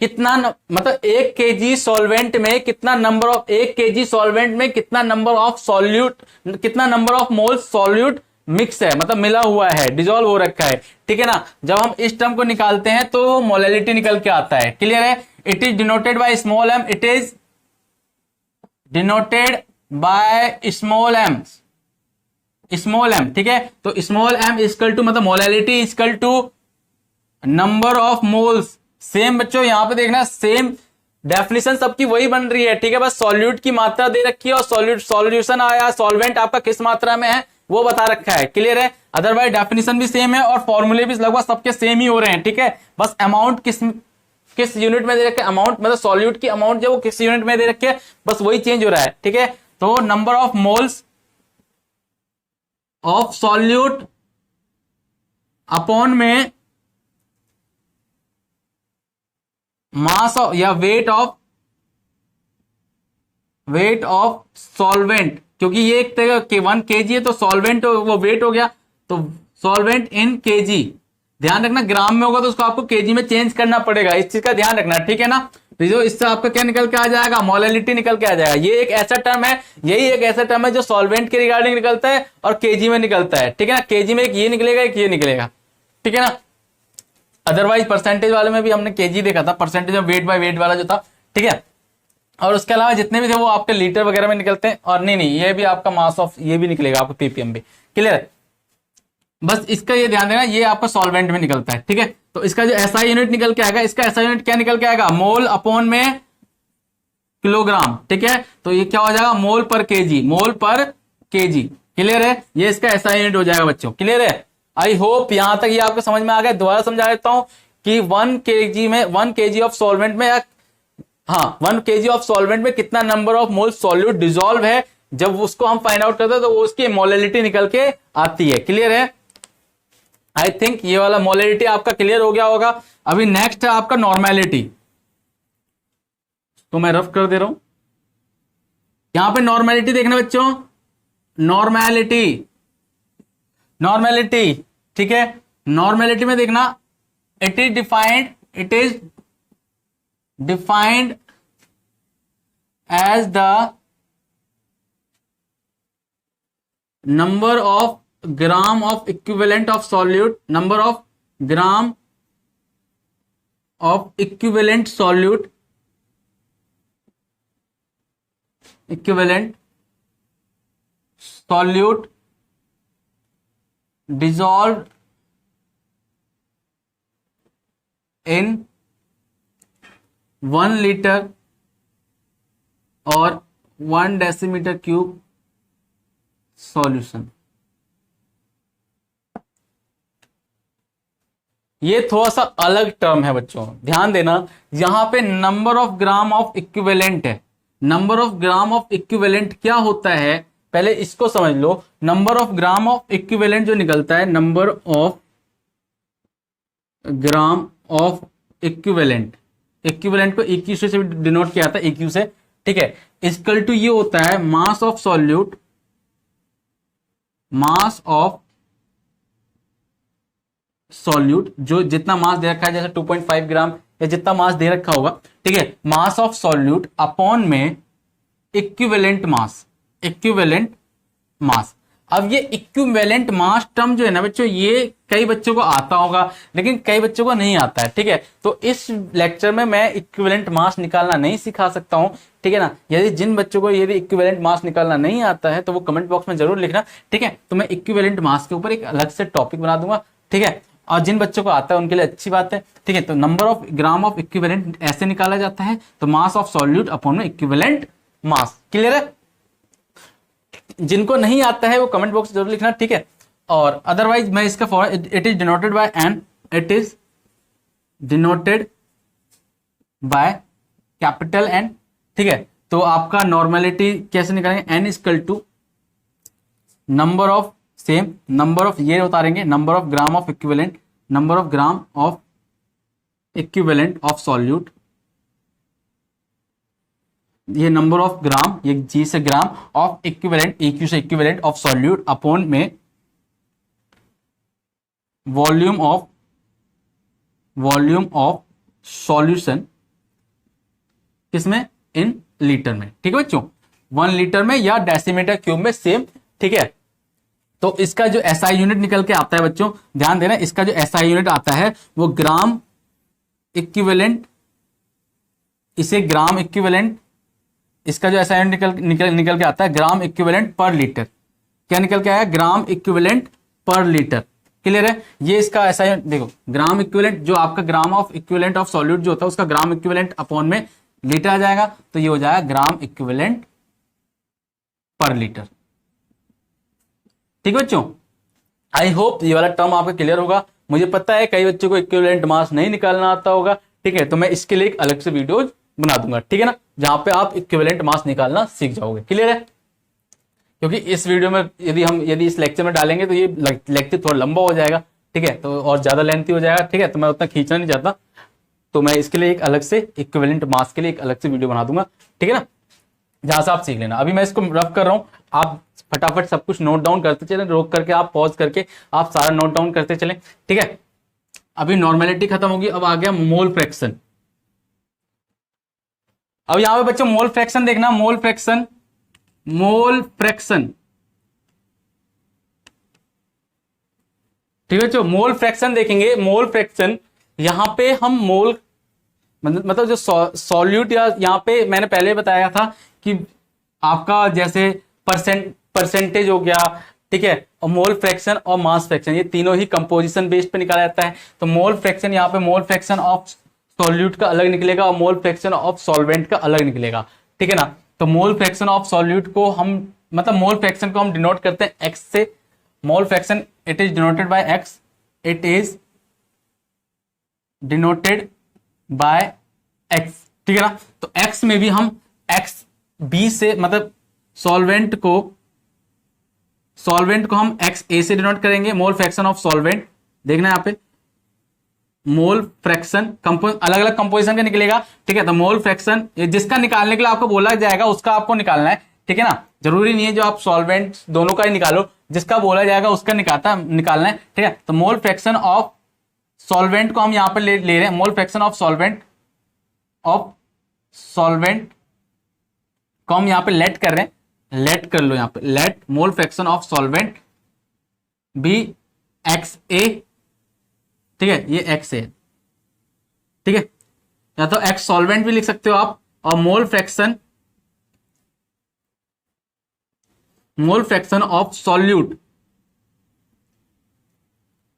कितना मतलब 1 kg सॉल्वेंट में कितना नंबर ऑफ, 1 kg सॉल्वेंट में कितना नंबर ऑफ सॉल्यूट, कितना number of mole solute mix है, मतलब मिला हुआ है, डिजोल्व हो रखा है। ठीक है ना, जब हम इस टर्म को निकालते हैं तो मोलैलिटी निकल के आता है। क्लियर है, it is denoted by small M, it is denoted by small M, small M. ठीक है, तो स्मॉल एम इक्वल टू मतलब molality equal to number of moles. Same बच्चों यहां पे देखना, सेम डेफिनेशन सबकी वही बन रही है। ठीक है, बस सॉल्यूट की मात्रा दे रखी है और सॉल्यूशन आया, सॉल्वेंट आपका किस मात्रा में है वो बता रखा है। क्लियर है, अदरवाइज डेफिनेशन भी सेम है और फॉर्मूले भी लगभग सबके सेम ही हो रहे हैं। ठीक है, बस अमाउंट किस यूनिट में दे रखे, अमाउंट मतलब सॉल्यूट की अमाउंट जो वो किस यूनिट में दे रखे, बस वही चेंज हो रहा है। ठीक है, तो number of moles of solute upon में मास ऑफ या वेट ऑफ सॉल्वेंट, क्योंकि ये एक तरह के 1 kg है तो सॉल्वेंट वो वेट हो गया, तो सॉल्वेंट इन kg। ध्यान रखना ग्राम में होगा तो उसको आपको kg में चेंज करना पड़ेगा, इस चीज का ध्यान रखना। ठीक है ना, तो जो इससे आपका क्या निकल के आ जाएगा, मोलैलिटी निकल के आ जाएगा। ये एक ऐसा टर्म है, यही एक ऐसा टर्म है जो सॉल्वेंट के रिगार्डिंग निकलता है और kg में निकलता है। ठीक है ना, kg में एक ये निकलेगा, एक ये निकलेगा। ठीक है ना, अदरवाइज परसेंटेज वाले में भी हमने kg देखा था, percentage of weight by wait वाला जो था। ठीक है, और उसके अलावा जितने भी थे वो आपके लीटर वगैरह में निकलते हैं। और नहीं ये भी आपका मास ऑफ ये भी निकलेगा आपको पीपीएम भी। क्लियर है, बस इसका ये ध्यान देना, ये आपका सॉल्वेंट में निकलता है। ठीक है, तो इसका जो एसआई यूनिट निकल के आएगा, इसका एसआई यूनिट क्या निकल के आएगा, मोल अपॉन में किलोग्राम। ठीक है, तो ये क्या हो जाएगा, मोल पर केजी, मोल पर केजी। क्लियर है, ये इसका एसआई यूनिट हो जाएगा बच्चों। क्लियर है, आई होप यहां तक ये आपको समझ में आ गया। दोबारा समझा देता हूं कि 1 kg में 1 kg ऑफ सॉल्वेंट में 1 kg ऑफ सॉल्वेंट में कितना number of mole solute dissolve है, जब उसको हम फाइंड आउट करते हैं तो वो उसकी मोलैलिटी निकल के आती है। क्लियर है? आई थिंक ये वाला मोलैलिटी आपका क्लियर हो गया होगा। अभी नेक्स्ट है आपका नॉर्मेलिटी, तो मैं रफ कर दे रहा हूं। यहां पे नॉर्मेलिटी देखना बच्चों, नॉर्मेलिटी, नॉर्मेलिटी, ठीक है। नॉर्मेलिटी में देखना, it is defined as the number of gram of equivalent of solute, number of gram of equivalent solute, equivalent solute dissolved in 1 liter और 1 डेसीमीटर क्यूब सॉल्यूशन। ये थोड़ा सा अलग टर्म है बच्चों, ध्यान देना। यहां पे number of gram of equivalent है। Number of gram of equivalent क्या होता है, पहले इसको समझ लो। Number of gram of equivalent जो निकलता है, number of gram of equivalent, equivalent को इक्यू से डिनोट किया था, इक्यू से, ठीक है। इक्वल टू ये होता है मास of solute, mass of solute, जो जितना मास दे रखा है, जैसे 2.5 ग्राम या जितना मास दे रखा होगा, ठीक है। मास ऑफ सॉल्यूट अपॉन में इक्विवेलेंट मास, इक्विवेलेंट मास। अब ये इक्विवेलेंट मास टर्म जो है ना बच्चों, ये कई बच्चों को आता होगा लेकिन कई बच्चों को नहीं आता है, ठीक है। तो इस लेक्चर में मैं इक्विवेलेंट मास निकालना नहीं सिखा सकता हूं, ठीक है ना। यदि जिन बच्चों को यदि इक्विवेलेंट मास निकालना नहीं आता है तो वो कमेंट बॉक्स में जरूर लिखना, ठीक है। तो मैं इक्विवेलेंट मास के ऊपर एक अलग से टॉपिक बना दूंगा, ठीक है। और जिन बच्चों को आता है उनके लिए अच्छी बात है, ठीक है। तो number of gram of equivalent ऐसे निकाला जाता है, तो मास ऑफ सॉल्यूट अपॉन में इक्विवेलेंट मास। क्लियर है? जिनको नहीं आता है वो कमेंट बॉक्स जरूर लिखना, ठीक है। और अदरवाइज मैं इसका formula, it is denoted by N, it is denoted by capital N, ठीक है। तो आपका नॉर्मेलिटी कैसे निकालेंगे, N equal to number of, same number of, ये उतारेंगे number of gram of equivalent, number of gram of equivalent of solute, ये number of gram, ये जी से ग्राम, ऑफ इक्विवेलेंट, इक्यू से इक्विवेलेंट ऑफ सॉल्यूट अपॉन में volume of solution, किसमें, in litre में, ठीक है बच्चों। 1 लीटर में या डेसीमीटर क्यूब में, सेम, ठीक है। तो इसका जो एसआई यूनिट निकल के आता है बच्चों, ध्यान देना, इसका जो एसआई यूनिट आता है वो ग्राम इक्विवेलेंट, इसे ग्राम इक्विवेलेंट, इसका जो एसआई यूनिट निकल के आता है ग्राम इक्विवेलेंट पर लीटर। क्या निकल के आया, ग्राम इक्विवेलेंट पर लीटर। क्लियर है? ये इसका एसआई यूनिट देखो, ग्राम इक्विवेलेंट, जो आपका ग्राम ऑफ इक्विवेलेंट ऑफ सॉल्यूट जो होता है उसका ग्राम इक्विवेलेंट अपॉन में लीटर आ जाएगा, तो ये हो जाएगा ग्राम इक्विवेलेंट पर लीटर, ठीक है बच्चों। आई होप ये वाला टर्म आपको क्लियर होगा। मुझे पता है कई बच्चों को इक्विवेलेंट मास नहीं निकालना आता होगा, ठीक है। तो मैं इसके लिए एक अलग से वीडियो बना दूंगा, ठीक है ना, जहां पे आप इक्विवेलेंट मास निकालना सीख जाओगे। क्लियर है? क्योंकि इस वीडियो में यदि इस लेक्चर में डालेंगे तो ये लेक्चर थोड़ा लंबा हो जाएगा, ठीक है, तो और ज्यादा लेंथी हो जाएगा, ठीक है। तो मैं उतना खींचना नहीं चाहता, तो मैं इसके लिए एक अलग से इक्विवेलेंट मास के लिए एक अलग से वीडियो बना दूंगा, ठीक है ना, जहां से आप सीख लेना। अभी मैं इसको रफ कर रहा हूं, आप फटाफट सब कुछ नोट डाउन करते चले, रोक करके आप पॉज करके आप सारा नोट डाउन करते चले, ठीक है। अभी नॉर्मेलिटी खत्म होगी, अब आ गया मोल फ्रैक्शन। अब यहां पे बच्चों मोल फ्रैक्शन देखना, मोल फ्रैक्शन, मोल फ्रैक्शन, ठीक है बच्चों। मोल फ्रैक्शन देखेंगे, मोल फ्रैक्शन यहां पे हम मोल मतलब जो सॉल्यूट, या यहां पे मैंने पहले बताया था कि आपका जैसे परसेंटेज हो गया, ठीक है, और मोल फ्रैक्शन और मास फ्रैक्शन, ये तीनों ही कंपोजिशन बेस्ड पे निकाला जाता है। तो मोल फ्रैक्शन, यहाँ पे मोल फ्रैक्शन ऑफ सॉल्यूट का अलग निकलेगा और मोल फ्रैक्शन ऑफ सॉल्वेंट का अलग निकलेगा, ठीक है ना। तो मोल फ्रैक्शन ऑफ सॉल्यूट को हम, मतलब मोल फ्रैक्शन को हम डिनोट करते हैं एक्स से। Mole fraction it is denoted bye x, it is denoted bye x, ठीक है ना। तो एक्स में भी हम एक्स बी से, मतलब सॉल्वेंट को हम XA से डिनोट करेंगे, मोल फ्रैक्शन ऑफ सॉल्वेंट। देखना यहाँ पे मोल फ्रैक्शन अलग अलग कंपोजिशन का निकलेगा, ठीक है। तो मोल फ्रैक्शन जिसका निकालने के लिए आपको बोला जाएगा उसका आपको निकालना है, ठीक है ना। जरूरी नहीं है जो आप सॉल्वेंट दोनों का ही निकालो, जिसका बोला जाएगा उसका निकालना है, ठीक है। तो मोल फ्रैक्शन ऑफ सॉल्वेंट को हम यहां पर ले रहे हैं, मोल फ्रैक्शन ऑफ सॉल्वेंट को हम यहां पे लेट कर रहे हैं, लेट कर लो यहां पे, let mole fraction of solvent be XA, ठीक है, ये X है, ठीक है। या तो X सॉल्वेंट भी लिख सकते हो आप, और mole fraction of solute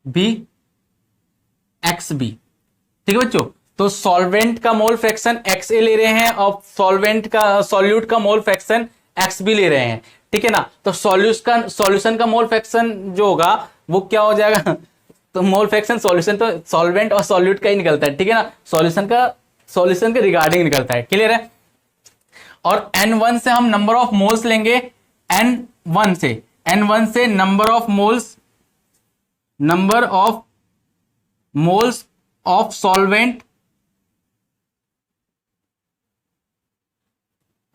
be XB, ठीक है बच्चों। तो सॉल्वेंट का मोल फ्रैक्शन XA ले रहे हैं और सॉल्यूट का मोल फ्रैक्शन XB ले रहे हैं, ठीक है ना। तो सॉल्यूशन का मोल फ्रैक्शन जो होगा वो क्या हो जाएगा, तो मोल फ्रैक्शन सॉल्यूशन तो सॉल्वेंट और सॉल्यूट का ही निकलता है, ठीक है ना। सॉल्यूशन के रिगार्डिंग निकलता है, क्लियर है। और N1 से हम नंबर ऑफ मोल्स लेंगे, N1 से number of moles of solvent,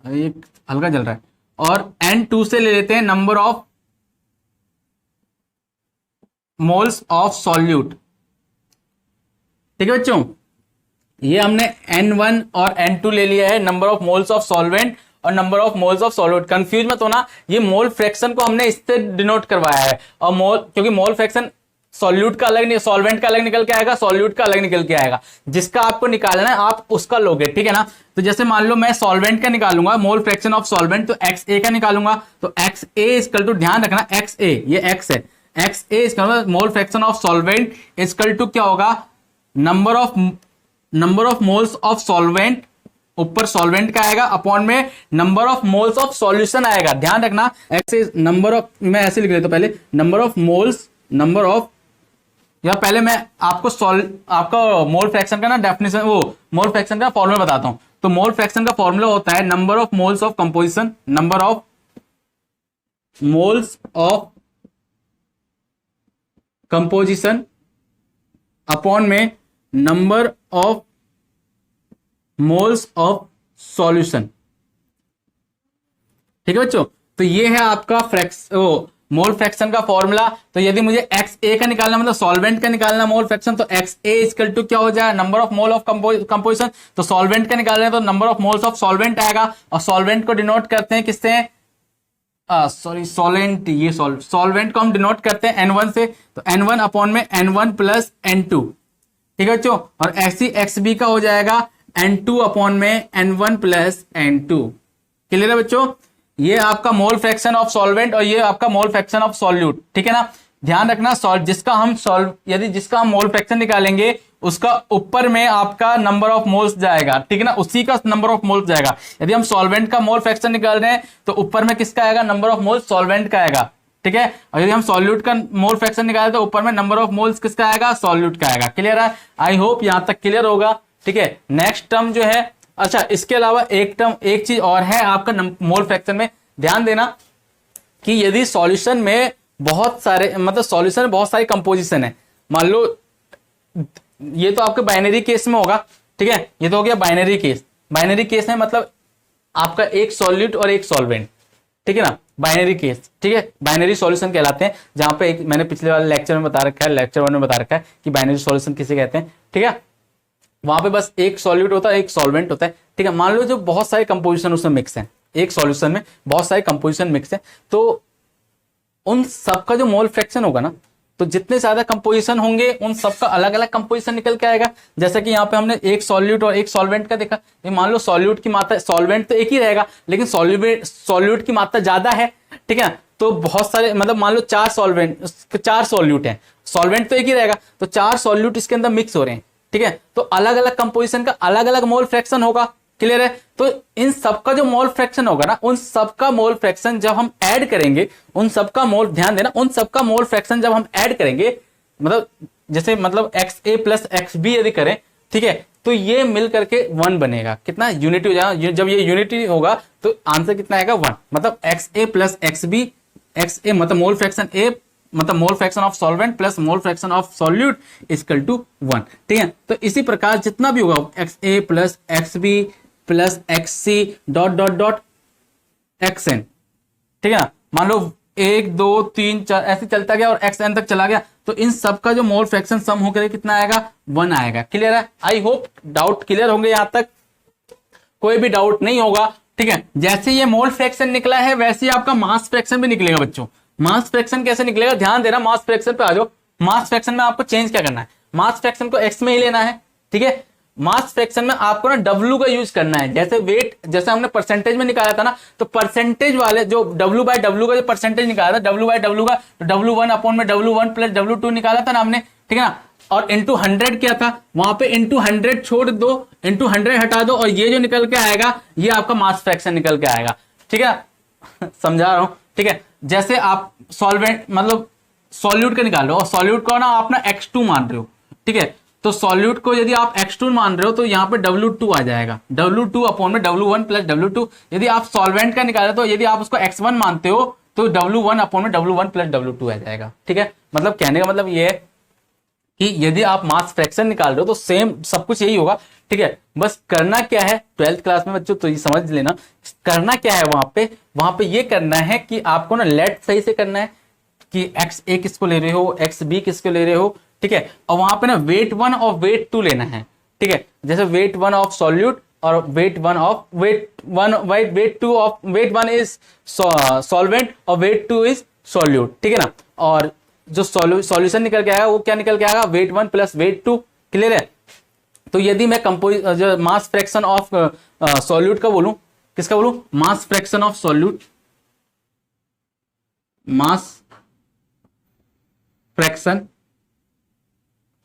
एक हल्का जल रहा है, और N2 से ले लेते हैं number of moles of solute, ठीक है बच्चों। ये हमने N1 और N2 ले लिया है, number of moles of solvent और number of moles of solute. Confuse मत होना, ये मोल फ्रैक्शन को हमने इससे डिनोट करवाया है, और क्योंकि मोल फ्रैक्शन सॉल्यूट का अलग, सॉल्वेंट का अलग निकल के आएगा, सॉल्यूट का अलग निकल के आएगा, जिसका आपको निकालना है आप उसका लोगे, ठीक है ना। तो जैसे मान लो मैं सॉल्वेंट का निकालूंगा, मोल फ्रैक्शन ऑफ सॉल्वेंट, तो XA का निकालूंगा, तो XA इक्वल टू, ध्यान रखना XA ये X है, XA इसका mole fraction of solvent equal to क्या होगा, number of moles of solvent, ऊपर सॉल्वेंट का आएगा, अपॉन में number of moles of solution आएगा। ध्यान रखना ऐसे नंबर ऑफ, मैं ऐसे लिख लेता हूं पहले, नंबर ऑफ या पहले मैं आपको आपका मोल फ्रैक्शन का ना डेफिनेशन, वो मोल फ्रैक्शन का फॉर्मूला बताता हूं। तो मोल फ्रैक्शन का फॉर्मूला होता है number of moles of composition, number of moles of composition upon में number of moles of solution, ठीक है बच्चों। तो ये है आपका मोल फ्रैक्शन का फॉर्मूला। तो यदि मुझे XA का निकालना, मतलब सॉल्वेंट का निकालना मोल फ्रैक्शन, तो XA इक्वल टू क्या हो जाए, number of mole of composition. तो सॉल्वेंट का निकालना है तो number of moles of solvent आएगा, और सॉल्वेंट को डिनोट करते हैं किससे, सॉल्वेंट को हम डिनोट करते हैं N1 से, तो N1 अपॉन में N1 प्लस N2, ठीक है बच्चों। और ऐसी XB का हो जाएगा N2 अपॉन में N1 प्लस N2, क्लियर है बच्चों। ये आपका मोल फ्रैक्शन ऑफ सॉल्वेंट और ये आपका मोल फ्रैक्शन ऑफ सॉल्यूट, ठीक है ना। ध्यान रखना जिसका हम मोल फ्रैक्शन निकालेंगे उसका ऊपर में आपका नंबर ऑफ मोल्स जाएगा, ठीक है ना, उसी का नंबर ऑफ मोल्स जाएगा। यदि हम सॉल्वेंट का मोल फ्रैक्शन निकाल रहे हैं तो ऊपर में किसका आएगा, नंबर ऑफ मोल्स सॉल्वेंट का आएगा, ठीक है। और यदि हम सॉल्यूट का मोल फ्रैक्शन निकाले तो ऊपर में नंबर ऑफ मोल्स किसका आएगा, सॉल्यूट का आएगा, क्लियर है। आई होप यहां तक क्लियर होगा, ठीक है। नेक्स्ट टर्म जो है, अच्छा इसके अलावा एक चीज और है आपका मोल फ्रैक्शन में, ध्यान देना कि यदि सॉल्यूशन में बहुत सारे, मतलब सॉल्यूशन में बहुत सारी कंपोजिशन है, मान लो ये तो आपके बाइनरी केस में होगा, ठीक है, ये तो हो गया बाइनरी केस है, मतलब आपका एक सॉल्यूट और एक सॉल्वेंट, ठीक है ना, बाइनरी केस, ठीक है, बाइनरी सॉल्यूशन कहलाते हैं। जहां पे मैंने पिछले वाले लेक्चर में बता रखा है, लेक्चर 1 में बता रखा है कि बाइनरी सॉल्यूशन किसे कहते हैं, ठीक है। वहां पे बस एक सॉल्यूट होता है, एक सॉल्वेंट होता है, ठीक है। मान लो जो बहुत सारे कंपोजिशन उसमें मिक्स है, एक सॉल्यूशन में बहुत सारे कंपोजिशन मिक्स है, तो उन सबका जो मोल फ्रैक्शन होगा ना, तो जितने ज्यादा कंपोजिशन होंगे उन सबका अलग अलग कंपोजिशन निकल के आएगा। जैसे कि यहाँ पे हमने एक सॉल्यूट और एक सॉल्वेंट का देखा, मान लो सॉल्यूट की मात्रा, सॉल्वेंट तो एक ही रहेगा लेकिन सॉल्यूट की मात्रा ज्यादा है, ठीक है, तो बहुत सारे, मतलब मान लो 4 सॉल्यूट हैं, सॉल्वेंट तो एक ही रहेगा, तो 4 सॉल्यूट इसके अंदर मिक्स हो रहे हैं, ठीक है, तो अलग अलग कंपोजिशन का अलग अलग मोल फ्रैक्शन होगा, क्लियर है। तो इन सबका जो मोल फ्रैक्शन होगा ना, उन सबका मोल फ्रैक्शन जब हम ऐड करेंगे, उन सबका मोल, ध्यान देना, उन सबका मोल फ्रैक्शन जब हम ऐड करेंगे, मतलब जैसे मतलब XA प्लस XB यदि करें, ठीक है, तो ये मिल करके 1 बनेगा। कितना यूनिटी हो जाएगा, जब ये यूनिटी होगा तो आंसर कितना आएगा 1। मतलब XA प्लस XB, XA मतलब मोल फ्रैक्शन A मतलब mole fraction of solvent plus mole fraction of solute equal to 1। ठीक है, तो इसी प्रकार जितना भी होगा XA plus XB plus XC dot dot dot XN, ठीक है ना, मान लो 1 2 3 4 ऐसे चलता गया और XN तक चला गया, तो इन सब का जो मोल फ्रैक्शन सम होकर कितना आएगा 1 आएगा। क्लियर है? आई होप डाउट क्लियर होंगे, यहां तक कोई भी डाउट नहीं होगा। ठीक है, जैसे ये मोल फ्रैक्शन निकला है वैसे ही आपका मास फ्रैक्शन भी निकलेगा बच्चों। मास फ्रैक्शन कैसे निकलेगा, ध्यान देना, मास फ्रैक्शन पे आ जाओ। मास फ्रैक्शन में आपको चेंज क्या करना है, मास फ्रैक्शन को एक्स में ही लेना है। ठीक है, मास फ्रैक्शन में आपको ना डब्ल्यू का यूज करना है। जैसे वेट, जैसे हमने परसेंटेज में निकाला था ना, तो परसेंटेज वाले जो डब्ल्यू बाय डब्ल्यू का जो परसेंटेज निकाला था, डब्ल्यू बाय डब्ल्यू का, तो W1 अपॉन में W1 प्लस W2 निकाला था ना हमने। ठीक है ना, और इंटू 100 क्या था वहां पे, इंटू 100 छोड़ दो, इंटू 100 हटा दो, और ये जो निकल के आएगा ये आपका मास फ्रैक्शन निकल के आएगा। ठीक है समझा रहा हूं। ठीक है, जैसे आप सॉल्वेंट मतलब सॉल्यूट का निकाल रहे हो और सॉल्यूट को ना आप ना X2 मान रहे हो। ठीक है, तो सॉल्यूट को यदि आप X2 मान रहे हो तो यहाँ पे W2 आ जाएगा, W2 अपॉन में W1 प्लस W2। यदि आप सॉल्वेंट का निकाले तो यदि आप उसको X1 मानते हो तो W1 अपॉन में W1 प्लस W2 आ जाएगा। ठीक है, मतलब कहने का मतलब ये है कि यदि आप मास फ्रैक्शन निकाल रहे हो तो सेम सब कुछ यही होगा। ठीक है, बस करना क्या है 12th क्लास में बच्चों, तो ये समझ लेना करना क्या है। वहां पे ये करना है कि आपको ना लेट सही से करना है कि XA किसको ले रहे हो, XB किसको ले रहे हो। ठीक है, और वहां पे ना वेट 1 और वेट 2 लेना है। ठीक है, जैसे वेट 1 ऑफ सॉल्यूट और weight 1 of weight 2 of weight 1 is solvent और वेट 2 इज सॉल्यूट। ठीक है ना, और जो सॉल्यूशन निकल के आएगा वो क्या निकल के आएगा, वेट 1 प्लस वेट 2। क्लियर है? तो यदि मैं जो मास फ्रैक्शन ऑफ सॉल्यूट का बोलूं, किसका बोलूं, mass fraction of solute, mass fraction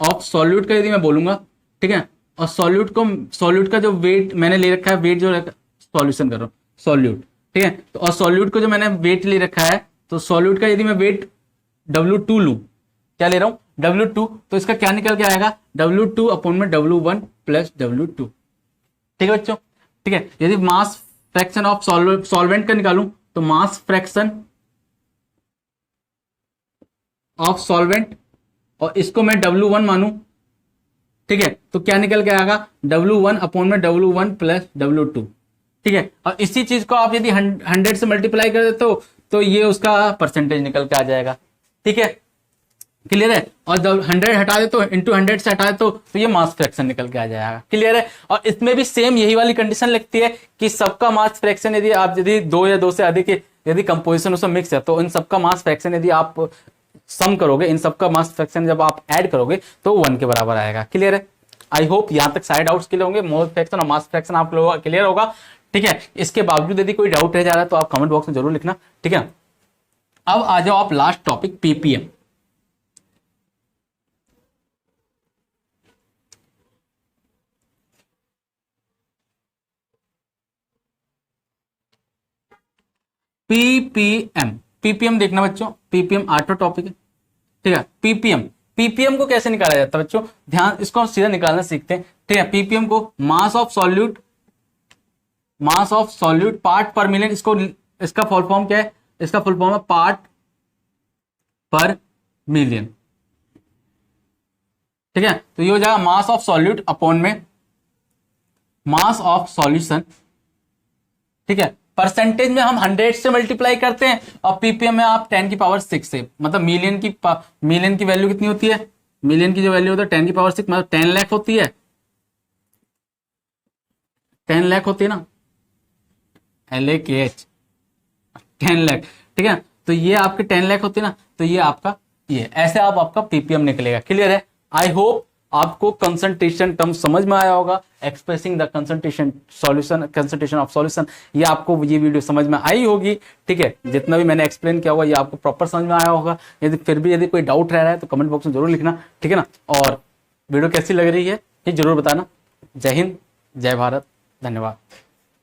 of solute का यदि मैं बोलूंगा, ठीक है, और सॉल्यूट का जो वेट मैंने ले रखा है, वेट जो सॉल्यूशन कर रहा हूं सॉल्यूट। ठीक है, तो और सॉल्यूट को जो मैंने वेट ले रखा है, तो सॉल्यूट का यदि मैं वेट W2 लूं, क्या ले रहा हूं W2, तो इसका क्या निकल के आएगा W2 अपॉन में W1 प्लस W2। ठीक है बच्चों? ठीक है, यदि मास फ्रैक्शन ऑफ सॉल्वेंट का निकालूं तो मास फ्रैक्शन ऑफ सॉल्वेंट और इसको मैं W1 मानूं, ठीक है, तो क्या निकल के आएगा W1 अपॉन में W1 प्लस W2। ठीक है, और इसी चीज को आप यदि 100 से मल्टीप्लाई कर देते हो तो ये उसका परसेंटेज निकल के आ जाएगा। ठीक है, क्लियर है? और जब 100 हटा दे तो इंटू 100 से हटा दे तो ये मास फ्रैक्शन निकल के आ जाएगा। क्लियर है? और इसमें भी सेम यही वाली कंडीशन लगती है कि सबका मास फ्रैक्शन यदि 2 या 2 से अधिक यदि कंपोजिशन उसमें मिक्स है, तो इन सबका मास फ्रैक्शन यदि आप सम करोगे, इन सबका मास फ्रैक्शन जब आप ऐड करोगे तो 1 के बराबर आएगा। क्लियर है? आई होप यहां तक सारे डाउट्स क्लियर होंगे। मोल फ्रैक्शन और मास फ्रैक्शन आप लोगों का क्लियर होगा। ठीक है, इसके बावजूद यदि कोई डाउट रह जा रहा है तो आप कमेंट बॉक्स में जरूर लिखना। ठीक है, अब आ जाओ आप लास्ट टॉपिक पीपीएम। पीपीएम देखना बच्चों, पीपीएम 8वां टॉपिक है। ठीक है, पीपीएम को कैसे निकाला जाता है बच्चों, ध्यान, इसको हम सीधा निकालना सीखते हैं। ठीक है, पीपीएम को मास ऑफ सॉल्यूट पार्ट पर मिलियन, इसका फुल फॉर्म क्या है, इसका फुल फॉर्म है पार्ट पर मिलियन। ठीक है, तो ये हो जाएगा मास ऑफ सॉल्यूट अपॉन में मास ऑफ सॉल्यूशन। ठीक है, परसेंटेज में हम 100 से मल्टीप्लाई करते हैं और पीपीएम में आप 10 की पावर 6 से, मतलब मिलियन की वैल्यू कितनी होती है, मिलियन की जो वैल्यू होती है 10 की पावर 6 मतलब 10 लाख होती है, 10 लाख होती है ना, LAKH 10 लाख। ठीक है, तो ये आपके 10 लाख होती है ना, तो ये आपका ये ऐसे आपका पीपीएम निकलेगा। क्लियर है? आई होप आपको कंसंट्रेशन टर्म समझ में आया होगा, expressing the concentration of solution, ये आपको ये वीडियो समझ में आई होगी। ठीक है, जितना भी मैंने एक्सप्लेन किया होगा ये आपको प्रॉपर समझ में आया होगा। यदि कोई डाउट रह रहा है तो कमेंट बॉक्स में जरूर लिखना। ठीक है ना, और वीडियो कैसी लग रही है ये जरूर बताना। जय हिंद, जय भारत, धन्यवाद।